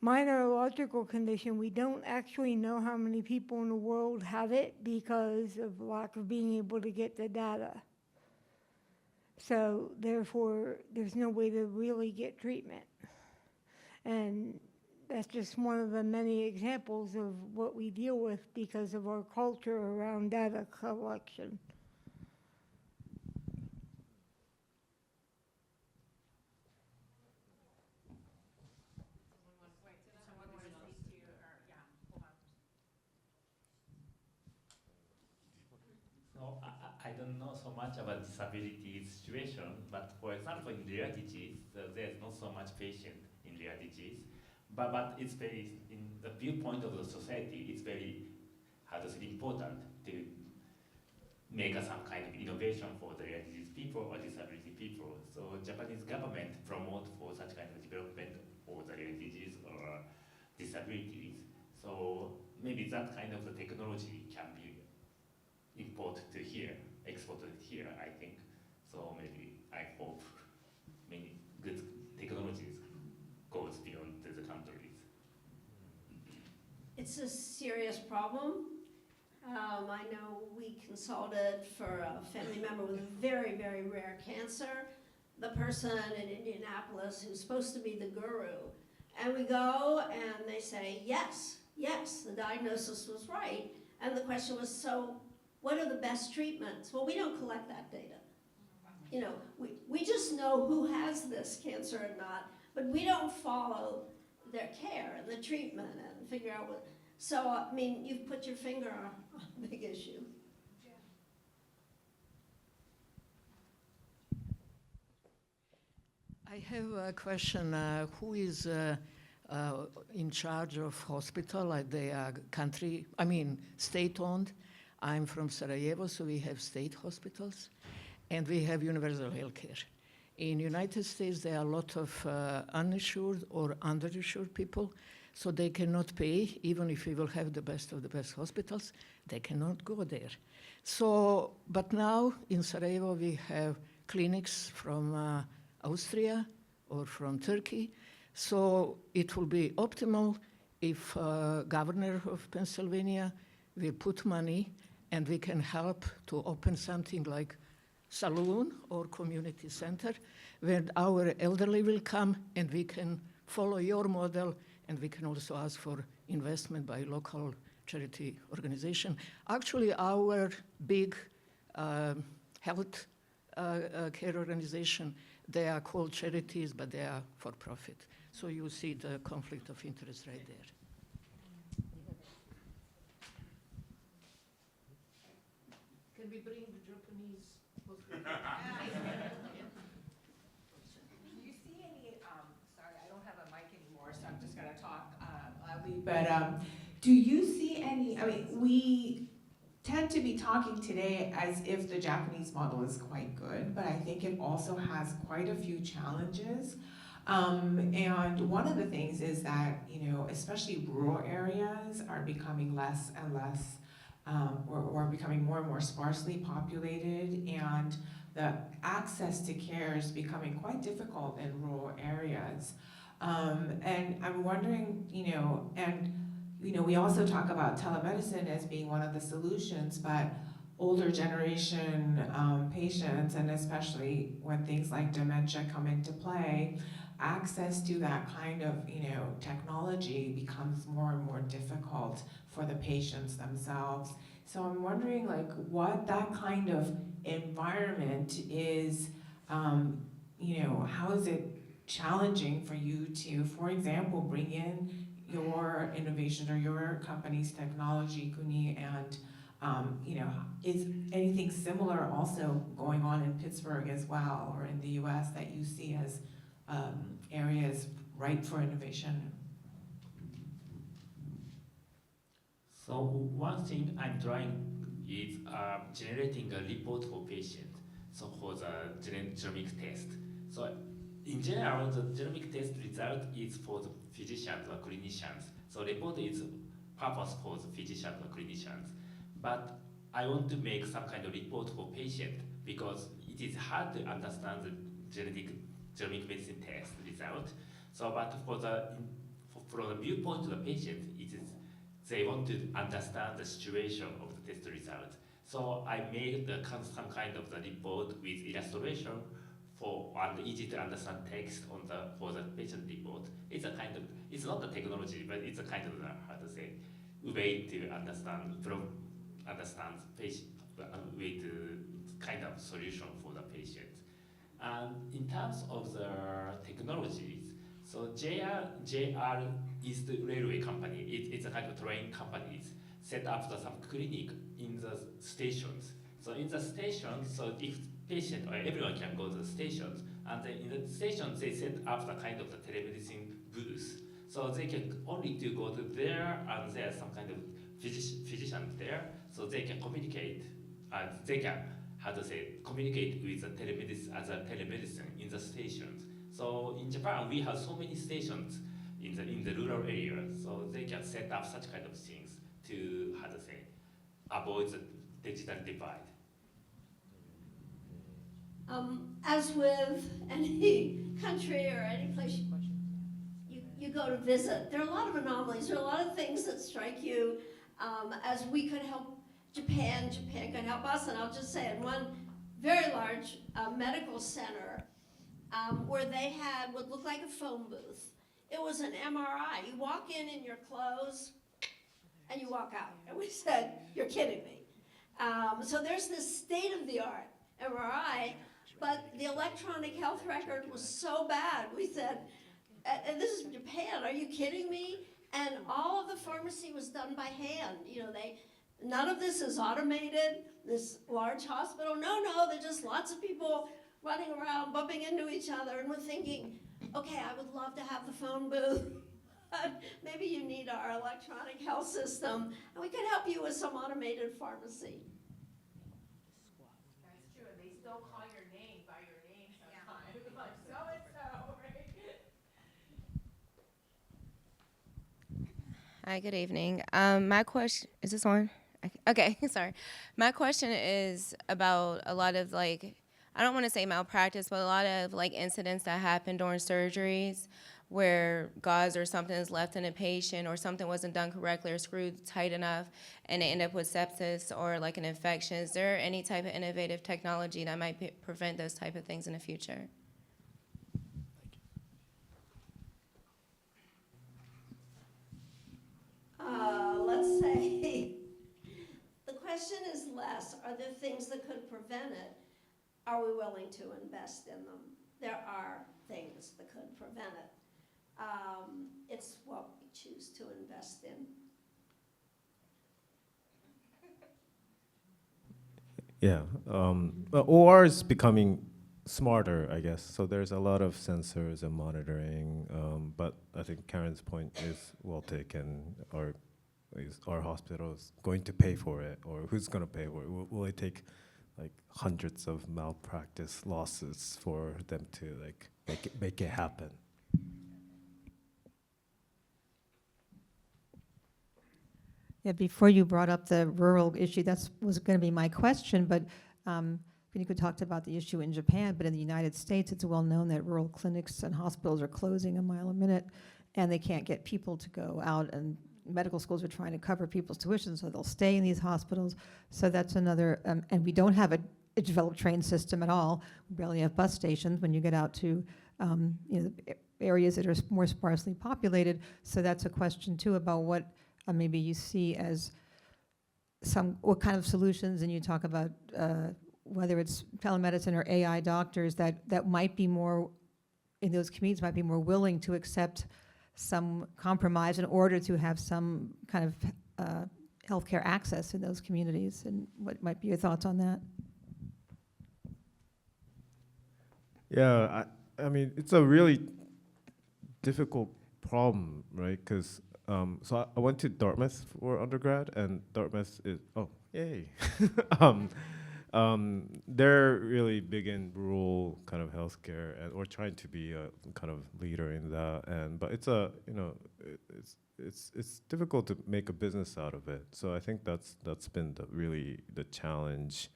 [SPEAKER 6] minor neurological condition. We don't actually know how many people in the world have it because of lack of being able to get the data. So therefore, there's no way to really get treatment. And that's just one of the many examples of what we deal with because of our culture around data collection.
[SPEAKER 3] So I don't know so much about disability situation, but for example, in rare disease, there's not so much patient in rare disease, but it's very, in the viewpoint of the society, it's very, how to say, important to make some kind of innovation for the rare disease people or disability people. So Japanese government promote for such kind of development for the rare disease or disabilities. So maybe that kind of the technology can be imported to here, exported here, I think. So maybe I hope many good technologies goes beyond the countries.
[SPEAKER 4] It's a serious problem. I know we consulted for a family member with a very, very rare cancer, the person in Indianapolis who's supposed to be the guru. And we go and they say, yes, the diagnosis was right. And the question was, so what are the best treatments? Well, we don't collect that data. You know, we just know who has this cancer or not, but we don't follow their care and the treatment and figure out what. So, I mean, you've put your finger on a big issue.
[SPEAKER 8] I have a question. Who is in charge of hospital? Like they are state-owned. I'm from Sarajevo, so we have state hospitals, and we have universal health care. In United States, there are a lot of uninsured or underinsured people, so they cannot pay, even if we will have the best of the best hospitals, they cannot go there. So, but now in Sarajevo, we have clinics from Austria or from Turkey, so it will be optimal if governor of Pennsylvania will put money and we can help to open something like saloon or community center where our elderly will come and we can follow your model, and we can also ask for investment by local charity organization. Actually, our big health care organization, they are called charities, but they are for profit. So you see the conflict of interest right there. Can we bring the Japanese hospital?
[SPEAKER 2] Do you see any, sorry, I don't have a mic anymore, so I'm just gonna talk loudly, but do you see any, I mean, we tend to be talking today as if the Japanese model is quite good, but I think it also has quite a few challenges. And one of the things is that, you know, especially rural areas are becoming less and less, or becoming more and more sparsely populated, and the access to care is becoming quite difficult in rural areas. And I'm wondering, you know, we also talk about telemedicine as being one of the solutions, but older generation patients, and especially when things like dementia come into play, access to that kind of, you know, technology becomes more and more difficult for the patients themselves. So I'm wondering, like, what that kind of environment is, you know, how is it challenging for you to, for example, bring in your innovation or your company's technology, Kuni, and is anything similar also going on in Pittsburgh as well, or in the U.S. that you see as areas ripe for innovation?
[SPEAKER 3] So one thing I'm trying is generating a report for patient. So for the genomic test. So in general, the genomic test result is for the physicians or clinicians. So report is purpose for the physicians or clinicians. But I want to make some kind of report for patient because it is hard to understand the genomic medicine test result. So, but from the viewpoint of the patient, they want to understand the situation of the test result. So I made some kind of the report with illustration and easy to understand text for the patient report. It's not the technology, but it's a kind of way to understand patient with kind of solution for the patient. And in terms of the technologies, so JR is the railway company. It's a kind of train companies set up some clinic in the stations. So in the stations, so if patient or everyone can go to the stations, and then in the stations they set up the kind of the telemedicine booth. So they can only to go to there, and there's some kind of physician there, so they can communicate, and they can communicate with the telemedicine in the stations. So in Japan, we have so many stations in the rural area, so they can set up such kind of things to avoid the digital divide.
[SPEAKER 4] As with any country or any place you go to visit, there are a lot of anomalies. There are a lot of things that strike you as we could help Japan could help us. And I'll just say in one very large medical center where they had what looked like a phone booth. It was an MRI. You walk in your clothes and you walk out. And we said, you're kidding me. So there's this state-of-the-art MRI, but the electronic health record was so bad. We said, and this is Japan, are you kidding me? And all of the pharmacy was done by hand. None of this is automated, this large hospital. No, there's just lots of people running around, bumping into each other, and we're thinking, okay, I would love to have the phone booth. Maybe you need our electronic health system, and we could help you with some automated pharmacy.
[SPEAKER 2] That's true, and they still call your name by your name sometimes, like so-and-so, right?
[SPEAKER 9] Hi, good evening. My question, is this on? Okay, sorry. My question is about a lot of I don't want to say malpractice, but a lot of incidents that happen during surgeries where gauze or something is left in a patient or something wasn't done correctly or screwed tight enough and they end up with sepsis or an infection. Is there any type of innovative technology that might prevent those type of things in the future?
[SPEAKER 4] Let's say the question is less, are there things that could prevent it? Are we willing to invest in them? There are things that could prevent it. It's what we choose to invest in.
[SPEAKER 5] Yeah, OR is becoming smarter, I guess. So there's a lot of sensors and monitoring, but I think Karen's point is well taken. Is our hospitals going to pay for it, or who's going to pay for it? Will it take hundreds of malpractice losses for them to make it happen?
[SPEAKER 10] Yeah, before you brought up the rural issue, that was going to be my question, but Kunihiro talked about the issue in Japan, but in the United States, it's well known that rural clinics and hospitals are closing a mile a minute, and they can't get people to go out, and medical schools are trying to cover people's tuition, so they'll stay in these hospitals. So that's another, and we don't have a developed train system at all. We barely have bus stations when you get out to areas that are more sparsely populated. So that's a question too about what maybe you see as what kind of solutions, and you talk about whether it's telemedicine or AI doctors that might be more in those communities might be more willing to accept some compromise in order to have some kind of healthcare access in those communities. And what might be your thoughts on that?
[SPEAKER 11] Yeah, I mean, it's a really difficult problem, right? Because so I went to Dartmouth for undergrad, and Dartmouth is yay. They're really big in rural kind of healthcare, or trying to be a kind of leader in that. But it's it's difficult to make a business out of it. So I think that's been really the challenge.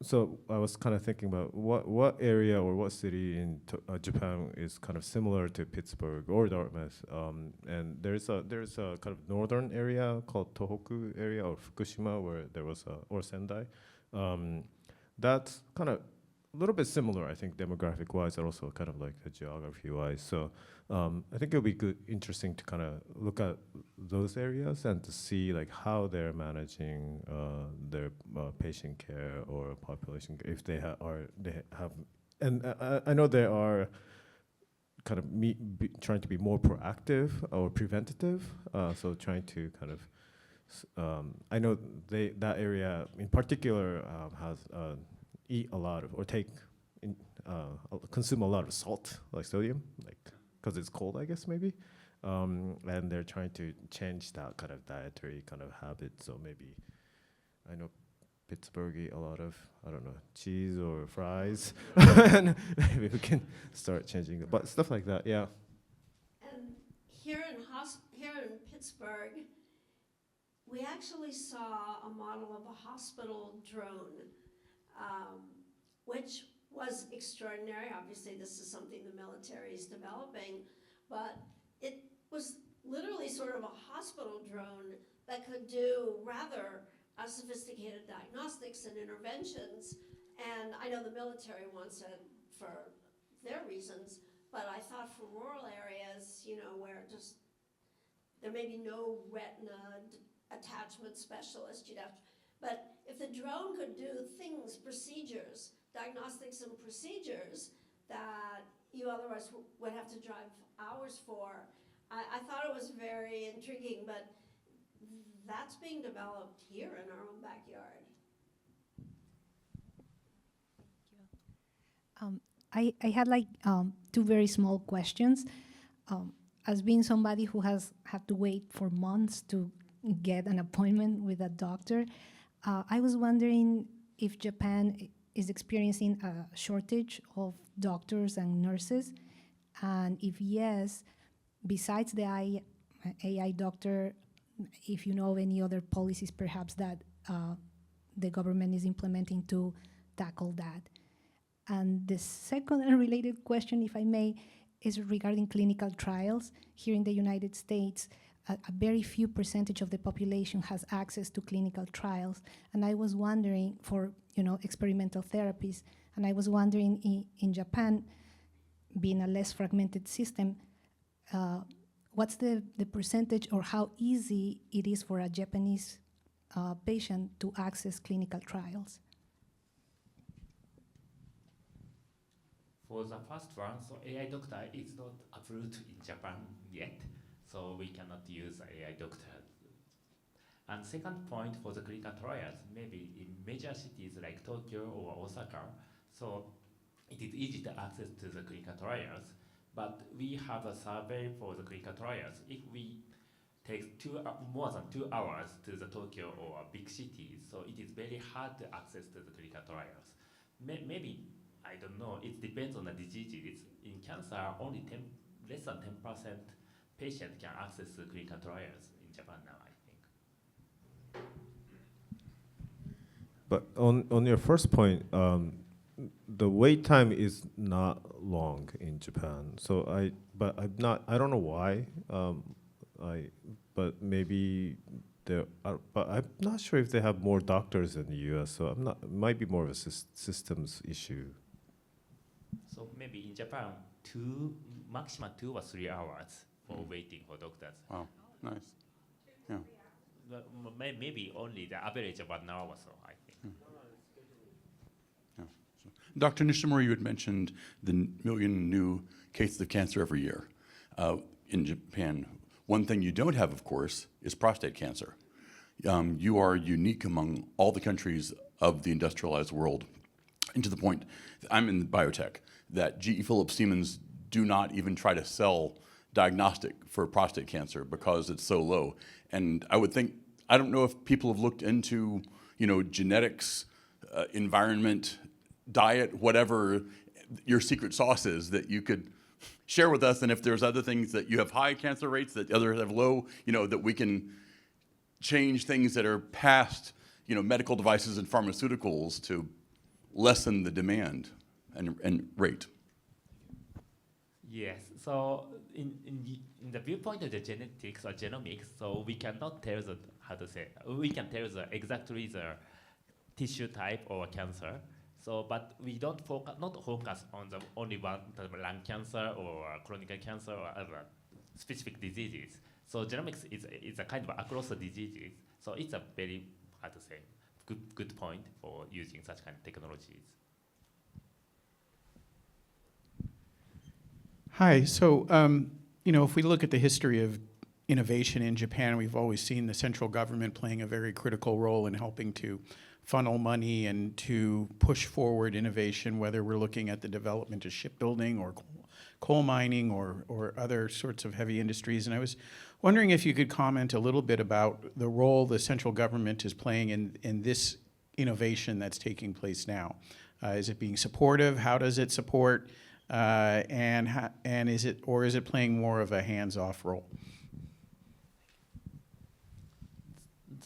[SPEAKER 11] So I was kind of thinking about what area or what city in Japan is kind of similar to Pittsburgh or Dartmouth. And there's a kind of northern area called Tohoku area or Fukushima where there was or Sendai. That's kind of a little bit similar, I think, demographic wise, and also kind of like the geography wise. So I think it'll be interesting to kind of look at those areas and to see like how they're managing their patient care or population care, if they have. And I know they are kind of trying to be more proactive or preventative. So trying to kind of, I know that area in particular has eat a lot of or consume a lot of salt, like sodium, like. Because it's cold, I guess, maybe. And they're trying to change that kind of dietary kind of habit. So maybe, I know Pittsburgh eat a lot of, I don't know, cheese or fries. And maybe we can start changing it. But stuff like that, yeah.
[SPEAKER 4] And here in Pittsburgh, we actually saw a model of a hospital drone, which was extraordinary. Obviously, this is something the military is developing, but it was literally sort of a hospital drone that could do rather sophisticated diagnostics and interventions. And I know the military wants it for their reasons, but I thought for rural areas, where just there may be no retina attachment specialist, but if the drone could do things, procedures, diagnostics and procedures that you otherwise would have to drive hours for, I thought it was very intriguing, but that's being developed here in our own backyard.
[SPEAKER 12] I had like two very small questions. As being somebody who has had to wait for months to get an appointment with a doctor, I was wondering if Japan is experiencing a shortage of doctors and nurses, and if yes, besides the AI doctor, if you know of any other policies perhaps that the government is implementing to tackle that. And the second unrelated question, if I may, is regarding clinical trials. Here in the United States, a very few percentage of the population has access to clinical trials. And I was wondering for, experimental therapies, and I was wondering in Japan, being a less fragmented system, what's the percentage or how easy it is for a Japanese patient to access clinical trials?
[SPEAKER 3] For the first one, so AI doctor is not approved in Japan yet, so we cannot use AI doctor. And second point for the clinical trials, maybe in major cities like Tokyo or Osaka, so it is easy to access to the clinical trials, but we have a survey for the clinical trials. If we take more than 2 hours to the Tokyo or big cities, so it is very hard to access to the clinical trials. Maybe, I don't know, it depends on the diseases. In cancer, only less than 10% patient can access the clinical trials in Japan now, I think.
[SPEAKER 11] But on your first point, the wait time is not long in Japan. So I don't know why. But maybe there are, but I'm not sure if they have more doctors in the U.S. So it might be more of a systems issue.
[SPEAKER 3] So maybe in Japan, maximum 2 or 3 hours for waiting for doctors.
[SPEAKER 13] Wow, nice. Yeah.
[SPEAKER 3] Maybe only the average of 1 hour or so, I think.
[SPEAKER 13] Yeah. Dr. Nishimura, you had mentioned the million new cases of cancer every year in Japan. One thing you don't have, of course, is prostate cancer. You are unique among all the countries of the industrialized world, and to the point, I'm in biotech, that GE Phillips Siemens do not even try to sell diagnostic for prostate cancer because it's so low. And I would think, I don't know if people have looked into, genetics, environment, diet, whatever your secret sauce is that you could share with us, and if there's other things that you have high cancer rates, that others have low, that we can change things that are past, medical devices and pharmaceuticals to lessen the demand and rate.
[SPEAKER 3] Yes, so in the viewpoint of the genetics or genomics, so we cannot tell we can tell exactly the tissue type or cancer. So, but we don't not focus on the only one, the lung cancer or chronic cancer or other specific diseases. So genomics is a kind of across the diseases. So it's a very, good point for using such kind of technologies.
[SPEAKER 14] Hi, so, if we look at the history of innovation in Japan, we've always seen the central government playing a very critical role in helping to funnel money and to push forward innovation, whether we're looking at the development of shipbuilding or coal mining or other sorts of heavy industries. And I was wondering if you could comment a little bit about the role the central government is playing in this innovation that's taking place now. Is it being supportive? How does it support? And is it playing more of a hands-off role?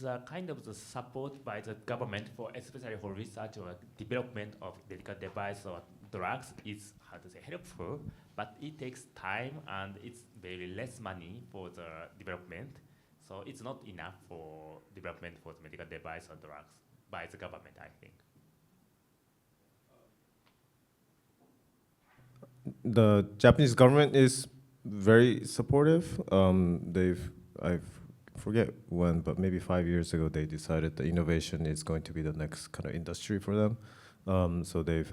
[SPEAKER 3] The kind of the support by the government for especially for research or development of medical device or drugs is helpful, but it takes time and it's very less money for the development. So it's not enough for development for the medical device or drugs by the government, I think.
[SPEAKER 11] The Japanese government is very supportive. I forget when, but maybe 5 years ago, they decided that innovation is going to be the next kind of industry for them. So they've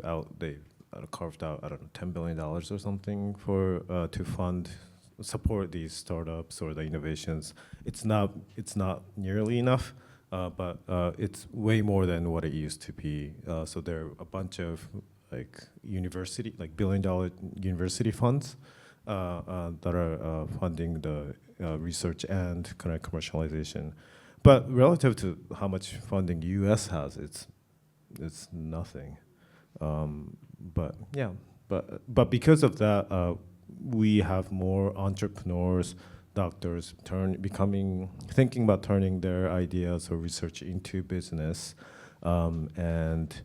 [SPEAKER 11] carved out, I don't know, $10 billion or something for to support these startups or the innovations. It's not nearly enough, but it's way more than what it used to be. So there are a bunch of billion-dollar university funds that are funding the research and kind of commercialization. But relative to how much funding U.S. has, it's nothing. But because of that, we have more entrepreneurs, doctors thinking about turning their ideas or research into business, and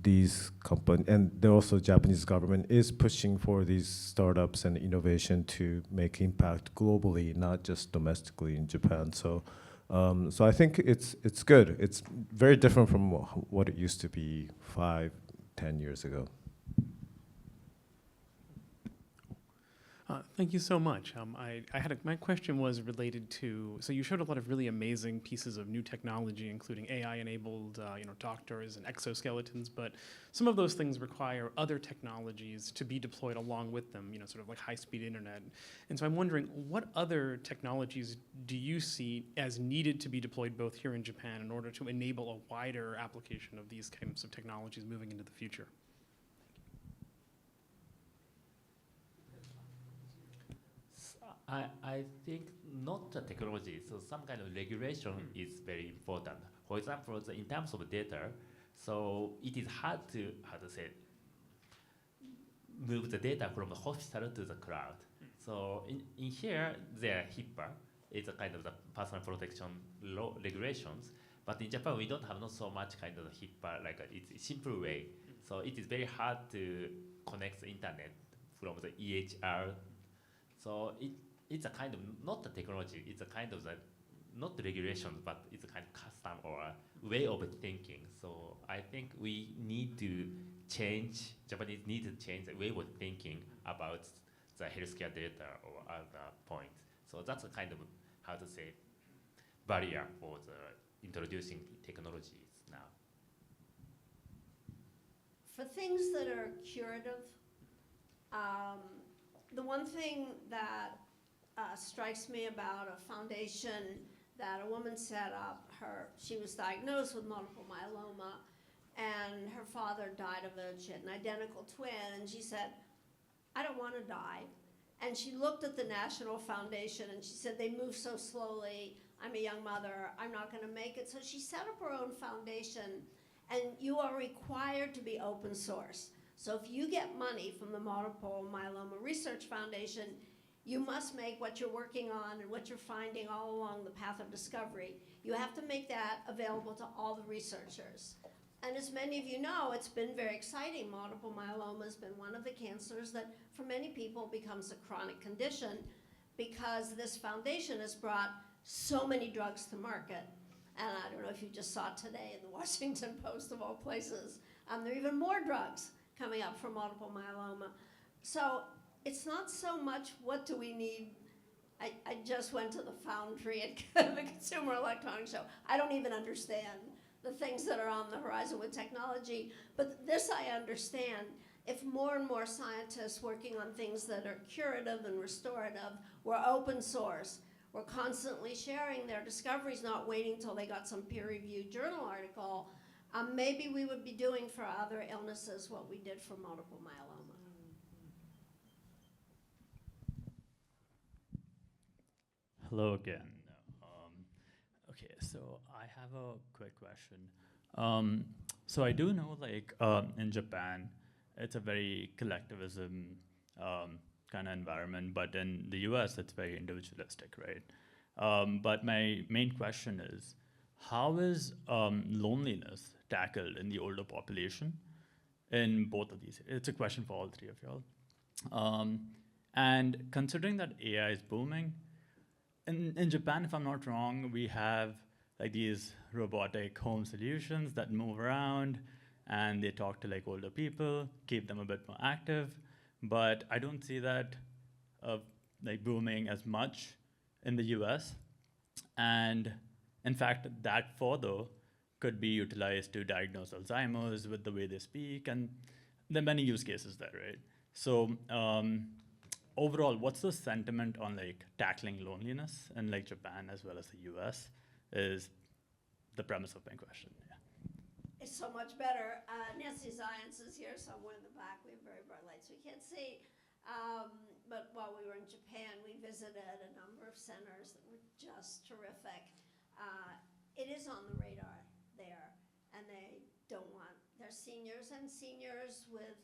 [SPEAKER 11] these companies, and there also Japanese government is pushing for these startups and innovation to make impact globally, not just domestically in Japan. So I think it's good. It's very different from what it used to be 5-10 years ago.
[SPEAKER 15] Thank you so much. My question was related to, so you showed a lot of really amazing pieces of new technology, including AI-enabled, doctors and exoskeletons, but some of those things require other technologies to be deployed along with them, sort of like high-speed internet. And so I'm wondering, what other technologies do you see as needed to be deployed both here in Japan in order to enable a wider application of these kinds of technologies moving into the future?
[SPEAKER 3] I think not the technology, so some kind of regulation is very important. For example, in terms of data, so it is hard to, move the data from the hospital to the cloud. So in here, there HIPAA, it's a kind of the personal protection law regulations, but in Japan, we don't have not so much kind of HIPAA, it's a simple way. So it is very hard to connect the internet from the EHR. So it's a kind of, not the technology, it's a kind of not the regulation, but it's a kind of custom or a way of thinking. So I think we need to change, Japanese need to change the way of thinking about the healthcare data or other points. So that's a kind of, barrier for the introducing technologies now.
[SPEAKER 4] for things that are curative, the one thing that strikes me about a foundation that a woman set up, she was diagnosed with multiple myeloma, and her father died of it. She had an identical twin, and she said, I don't want to die. And she looked at the National Foundation, and she said, they move so slowly. I'm a young mother. I'm not going to make it. So she set up her own foundation, and you are required to be open source. So if you get money from the Multiple Myeloma Research Foundation, you must make what you're working on and what you're finding all along the path of discovery, you have to make that available to all the researchers. And as many of you know, it's been very exciting. Multiple myeloma has been one of the cancers that for many people becomes a chronic condition because this foundation has brought so many drugs to market. And I don't know if you just saw today in the Washington Post of all places, there are even more drugs coming up for multiple myeloma. So it's not so much what do we need. I just went to the Foundry at the Consumer Electronics Show. I don't even understand the things that are on the horizon with technology, but this I understand. If more and more scientists working on things that are curative and restorative were open source, were constantly sharing their discoveries, not waiting till they got some peer-reviewed journal article, maybe we would be doing for other illnesses what we did for multiple myeloma.
[SPEAKER 7] Hello again. Okay, so I have a quick question. So I do know, like, in Japan, it's a very collectivism kind of environment, but in the US, it's very individualistic, right? But my main question is, how is loneliness tackled in the older population in both of these? It's a question for all three of y'all. And considering that AI is booming, in Japan, if I'm not wrong, we have like these robotic home solutions that move around and they talk to like older people, keep them a bit more active. But I don't see that like booming as much in the US. And in fact, that further could be utilized to diagnose Alzheimer's with the way they speak, and there are many use cases there, right? So overall, what's the sentiment on like tackling loneliness in like Japan as well as the US is the premise of my question. Yeah.
[SPEAKER 4] It's so much better. Nancy Zients is here somewhere in the back. We have very bright lights we can't see. But while we were in Japan, we visited a number of centers that were just terrific. It is on the radar there, and they don't want their seniors and seniors with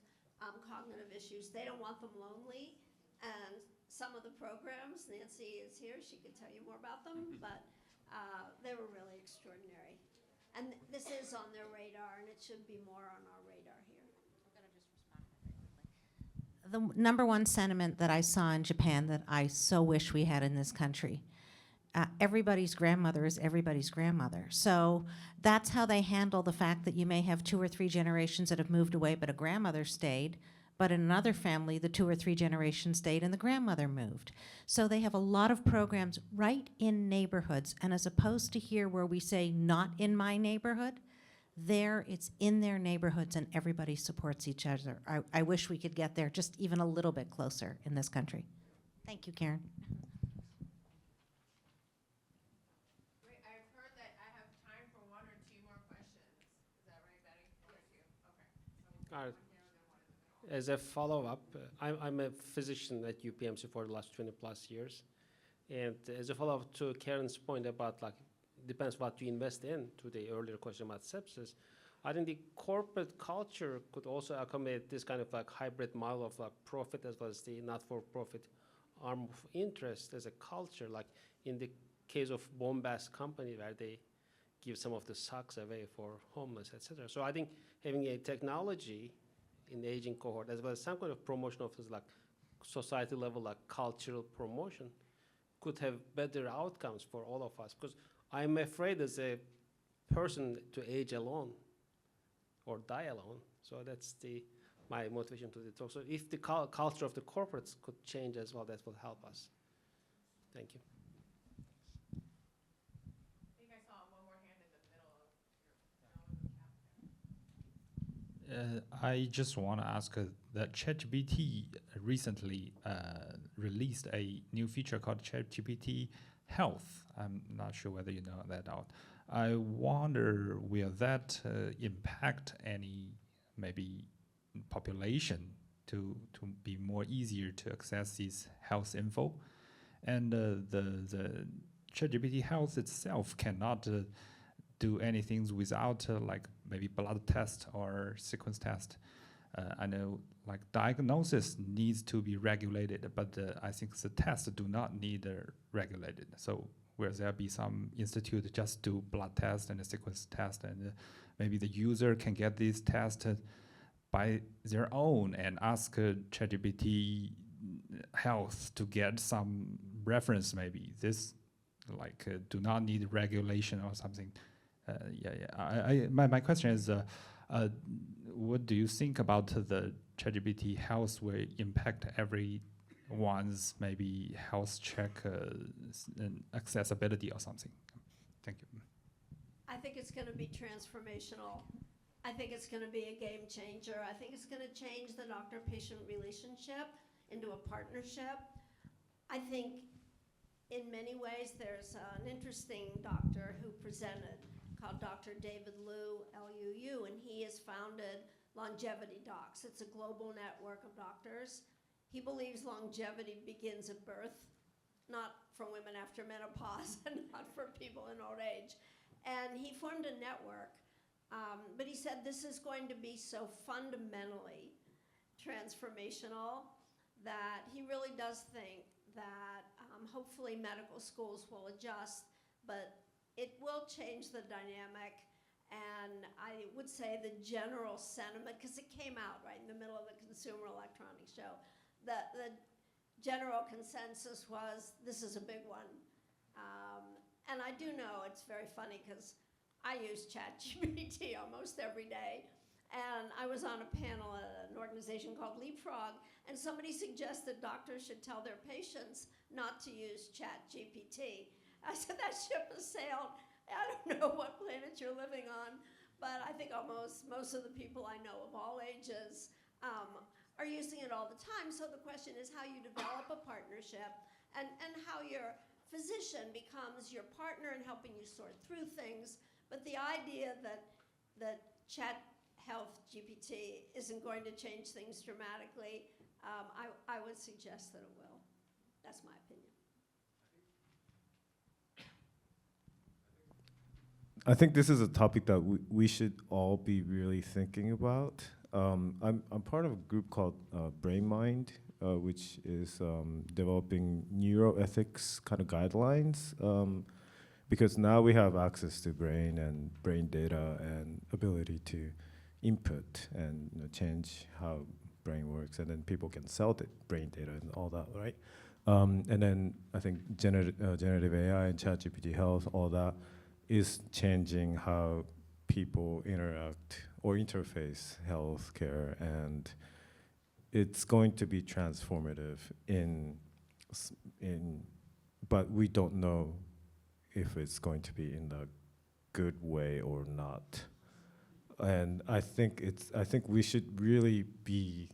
[SPEAKER 4] cognitive issues. They don't want them lonely. And some of the programs, Nancy is here, she could tell you more about them, but they were really extraordinary. And this is on their radar, and it should be more on our radar here.
[SPEAKER 16] The number one sentiment that I saw in Japan that I so wish we had in this country, everybody's grandmother is everybody's grandmother. So that's how they handle the fact that you may have 2 or 3 generations that have moved away, but a grandmother stayed. But in another family, the 2 or 3 generations stayed and the grandmother moved. So they have a lot of programs right in neighborhoods. And as opposed to here where we say, not in my neighborhood, there it's in their neighborhoods and everybody supports each other. I wish we could get there just even a little bit closer in this country. Thank you, Karen.
[SPEAKER 17] Great. I've heard that I have time for 1 or 2 more questions. Is that right, Betty? 1 or 2? Okay. So
[SPEAKER 18] All right. As a follow-up, I'm a physician at UPMC for the last 20 plus years. And as a follow-up to Karen's point about like, depends what you invest in, to the earlier question about sepsis, I think the corporate culture could also accommodate this kind of like hybrid model of like profit as well as the not-for-profit arm of interest as a culture, like in the case of Bombast company where they give some of the socks away for homeless, etc. So I think having a technology in the aging cohort, as well as some kind of promotion of this like society level, like cultural promotion, could have better outcomes for all of us. Because I'm afraid as a person to age alone or die alone. So that's my motivation to the talk. So if the culture of the corporates could change as well, that will help us. Thank you.
[SPEAKER 19] I just want to ask that ChatGPT recently released a new feature called ChatGPT Health. I'm not sure whether you know that out. I wonder, will that impact any maybe population to be more easier to access these health info? And the ChatGPT Health itself cannot do anything without like maybe blood test or sequence test. I know like diagnosis needs to be regulated, but I think the tests do not need regulated. So will there be some institute just do blood test and a sequence test, and maybe the user can get these tests by their own and ask ChatGPT Health to get some reference, maybe this like do not need regulation or something. My question is, what do you think about the ChatGPT Health will impact everyone's maybe health check and accessibility or something? Thank you.
[SPEAKER 4] I think it's going to be transformational. I think it's going to be a game changer. I think it's going to change the doctor-patient relationship into a partnership. I think in many ways there's an interesting doctor who presented called Dr. David Liu, L-U-U, and he has founded Longevity Docs. It's a global network of doctors. He believes longevity begins at birth, not for women after menopause and not for people in old age. And he formed a network, but he said this is going to be so fundamentally transformational that he really does think that hopefully medical schools will adjust, but it will change the dynamic. And I would say the general sentiment, because it came out right in the middle of the Consumer Electronics Show, the general consensus was this is a big one. And I do know it's very funny because I use ChatGPT almost every day. And I was on a panel at an organization called Leapfrog, and somebody suggested doctors should tell their patients not to use ChatGPT. I said, that ship has sailed. I don't know what planet you're living on, but I think almost most of the people I know of all ages are using it all the time. So the question is how you develop a partnership and how your physician becomes your partner in helping you sort through things. But the idea that Chat Health GPT isn't going to change things dramatically, I would suggest that it will. That's my opinion.
[SPEAKER 11] I think this is a topic that we should all be really thinking about. I'm part of a group called BrainMind, which is developing neuroethics kind of guidelines, because now we have access to brain and brain data and ability to input and change how brain works, and then people can sell the brain data and all that, right? And then I think generative AI and ChatGPT Health, all that is changing how people interact or interface healthcare, and it's going to be transformative but we don't know if it's going to be in a good way or not. And I think we should really be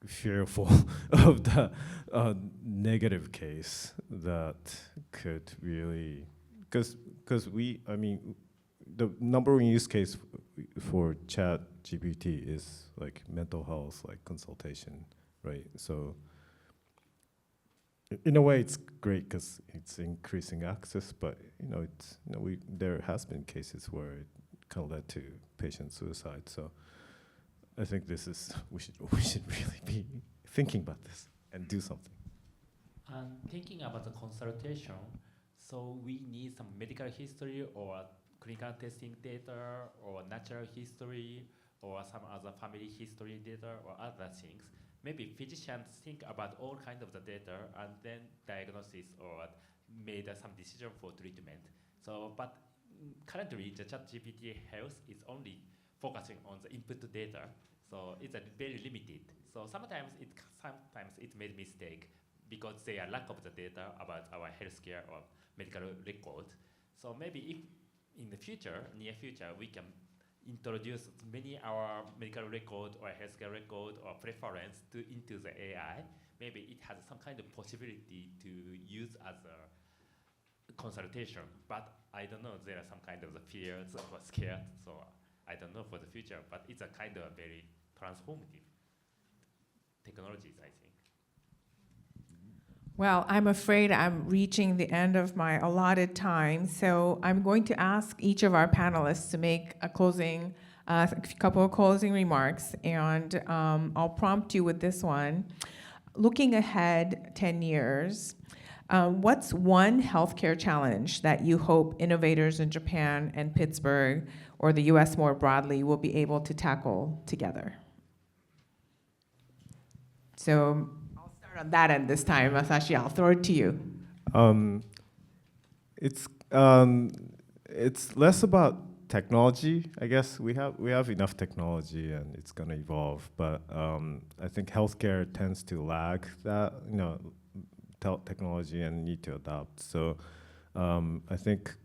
[SPEAKER 11] fearful of the negative case that could really, because the number one use case for Chat GPT is like mental health, like consultation, right? So in a way, it's great because it's increasing access, but there has been cases where it kind of led to patient suicide. So I think we should really be thinking about this and do something.
[SPEAKER 3] Thinking about the consultation, so we need some medical history or clinical testing data or natural history or some other family history data or other things. Maybe physicians think about all kinds of the data and then diagnosis or made some decision for treatment. So, but currently the ChatGPT Health is only focusing on the input data, so it's very limited. So sometimes it made mistake because there are lack of the data about our healthcare or medical records. So maybe if in the future, near future, we can introduce many our medical record or healthcare record or preference into the AI, maybe it has some kind of possibility to use as a consultation. But I don't know, there are some kind of the fears or scared, so I don't know for the future, but it's a kind of very transformative technologies, I think.
[SPEAKER 2] Well, I'm afraid I'm reaching the end of my allotted time, so I'm going to ask each of our panelists to make a couple of closing remarks, and I'll prompt you with this one. Looking ahead 10 years, what's one healthcare challenge that you hope innovators in Japan and Pittsburgh, or the US more broadly, will be able to tackle together? So I'll start on that end this time. Masashi, I'll throw it to you.
[SPEAKER 11] It's less about technology. I guess we have enough technology and it's going to evolve. But I think healthcare tends to lag that technology and need to adapt. So I think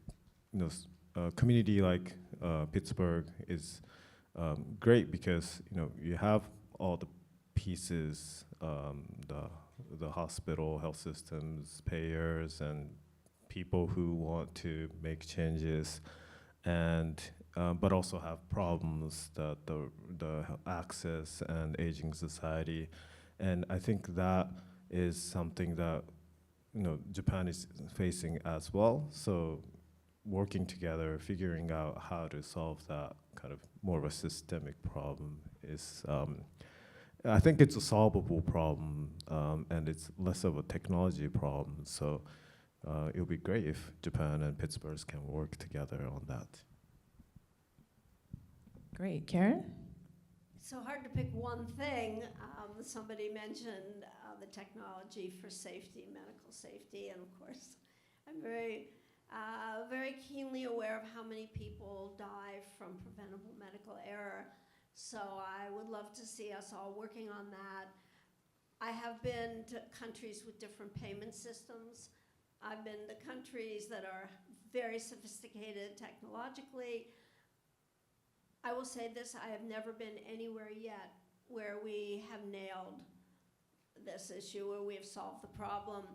[SPEAKER 11] a community like Pittsburgh is great because you have all the pieces, the hospital, health systems, payers, and people who want to make changes, and but also have problems that the access and aging society, and I think that is something that Japan is facing as well. So working together, figuring out how to solve that kind of more of a systemic problem is. I think it's a solvable problem, and it's less of a technology problem. So it would be great if Japan and Pittsburgh can work together on that.
[SPEAKER 2] Great. Karen?
[SPEAKER 4] It's so hard to pick one thing. Somebody mentioned the technology for safety, medical safety, and of course, I'm very keenly aware of how many people die from preventable medical error. So I would love to see us all working on that. I have been to countries with different payment systems. I've been to countries that are very sophisticated technologically. I will say this, I have never been anywhere yet where we have nailed this issue, where we have solved the problem.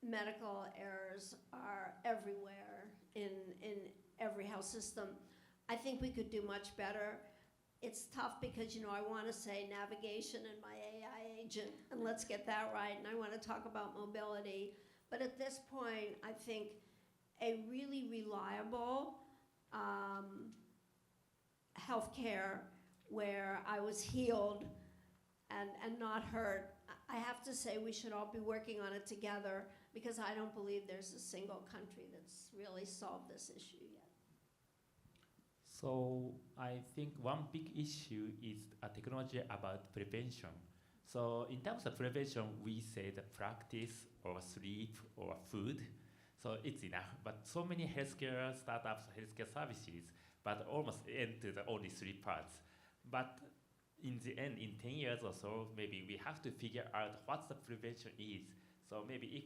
[SPEAKER 4] Medical errors are everywhere in every health system. I think we could do much better. It's tough because, I want to say navigation and my AI agent, and let's get that right, and I want to talk about mobility. But at this point, I think a really reliable healthcare where I was healed and not hurt, I have to say we should all be working on it together because I don't believe there's a single country that's really solved this issue yet.
[SPEAKER 3] So I think one big issue is a technology about prevention. So in terms of prevention, we say the practice or sleep or food. So it's enough. But so many healthcare startups, healthcare services, but almost end to the only three parts. But in the end, in 10 years or so, maybe we have to figure out what the prevention is. So maybe if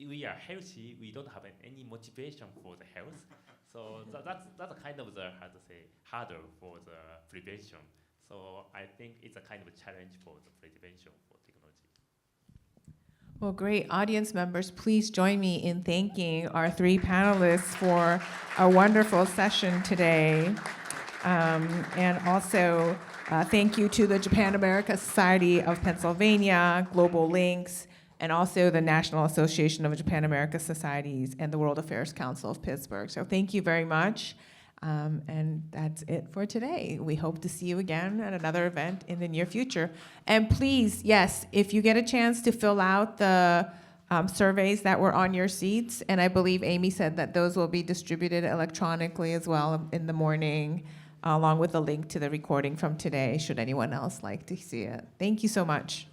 [SPEAKER 3] we are healthy, we don't have any motivation for the health. So that's a kind of the, hurdle for the prevention. So I think it's a kind of a challenge for the prevention for technology.
[SPEAKER 2] Well, great. Audience members, please join me in thanking our three panelists for a wonderful session today. And also, thank you to the Japan America Society of Pennsylvania, Global Links, and also the National Association of Japan America Societies and the World Affairs Council of Pittsburgh. So thank you very much. And that's it for today. We hope to see you again at another event in the near future. And please, yes, if you get a chance to fill out the surveys that were on your seats, and I believe Amy said that those will be distributed electronically as well in the morning, along with a link to the recording from today, should anyone else like to see it. Thank you so much.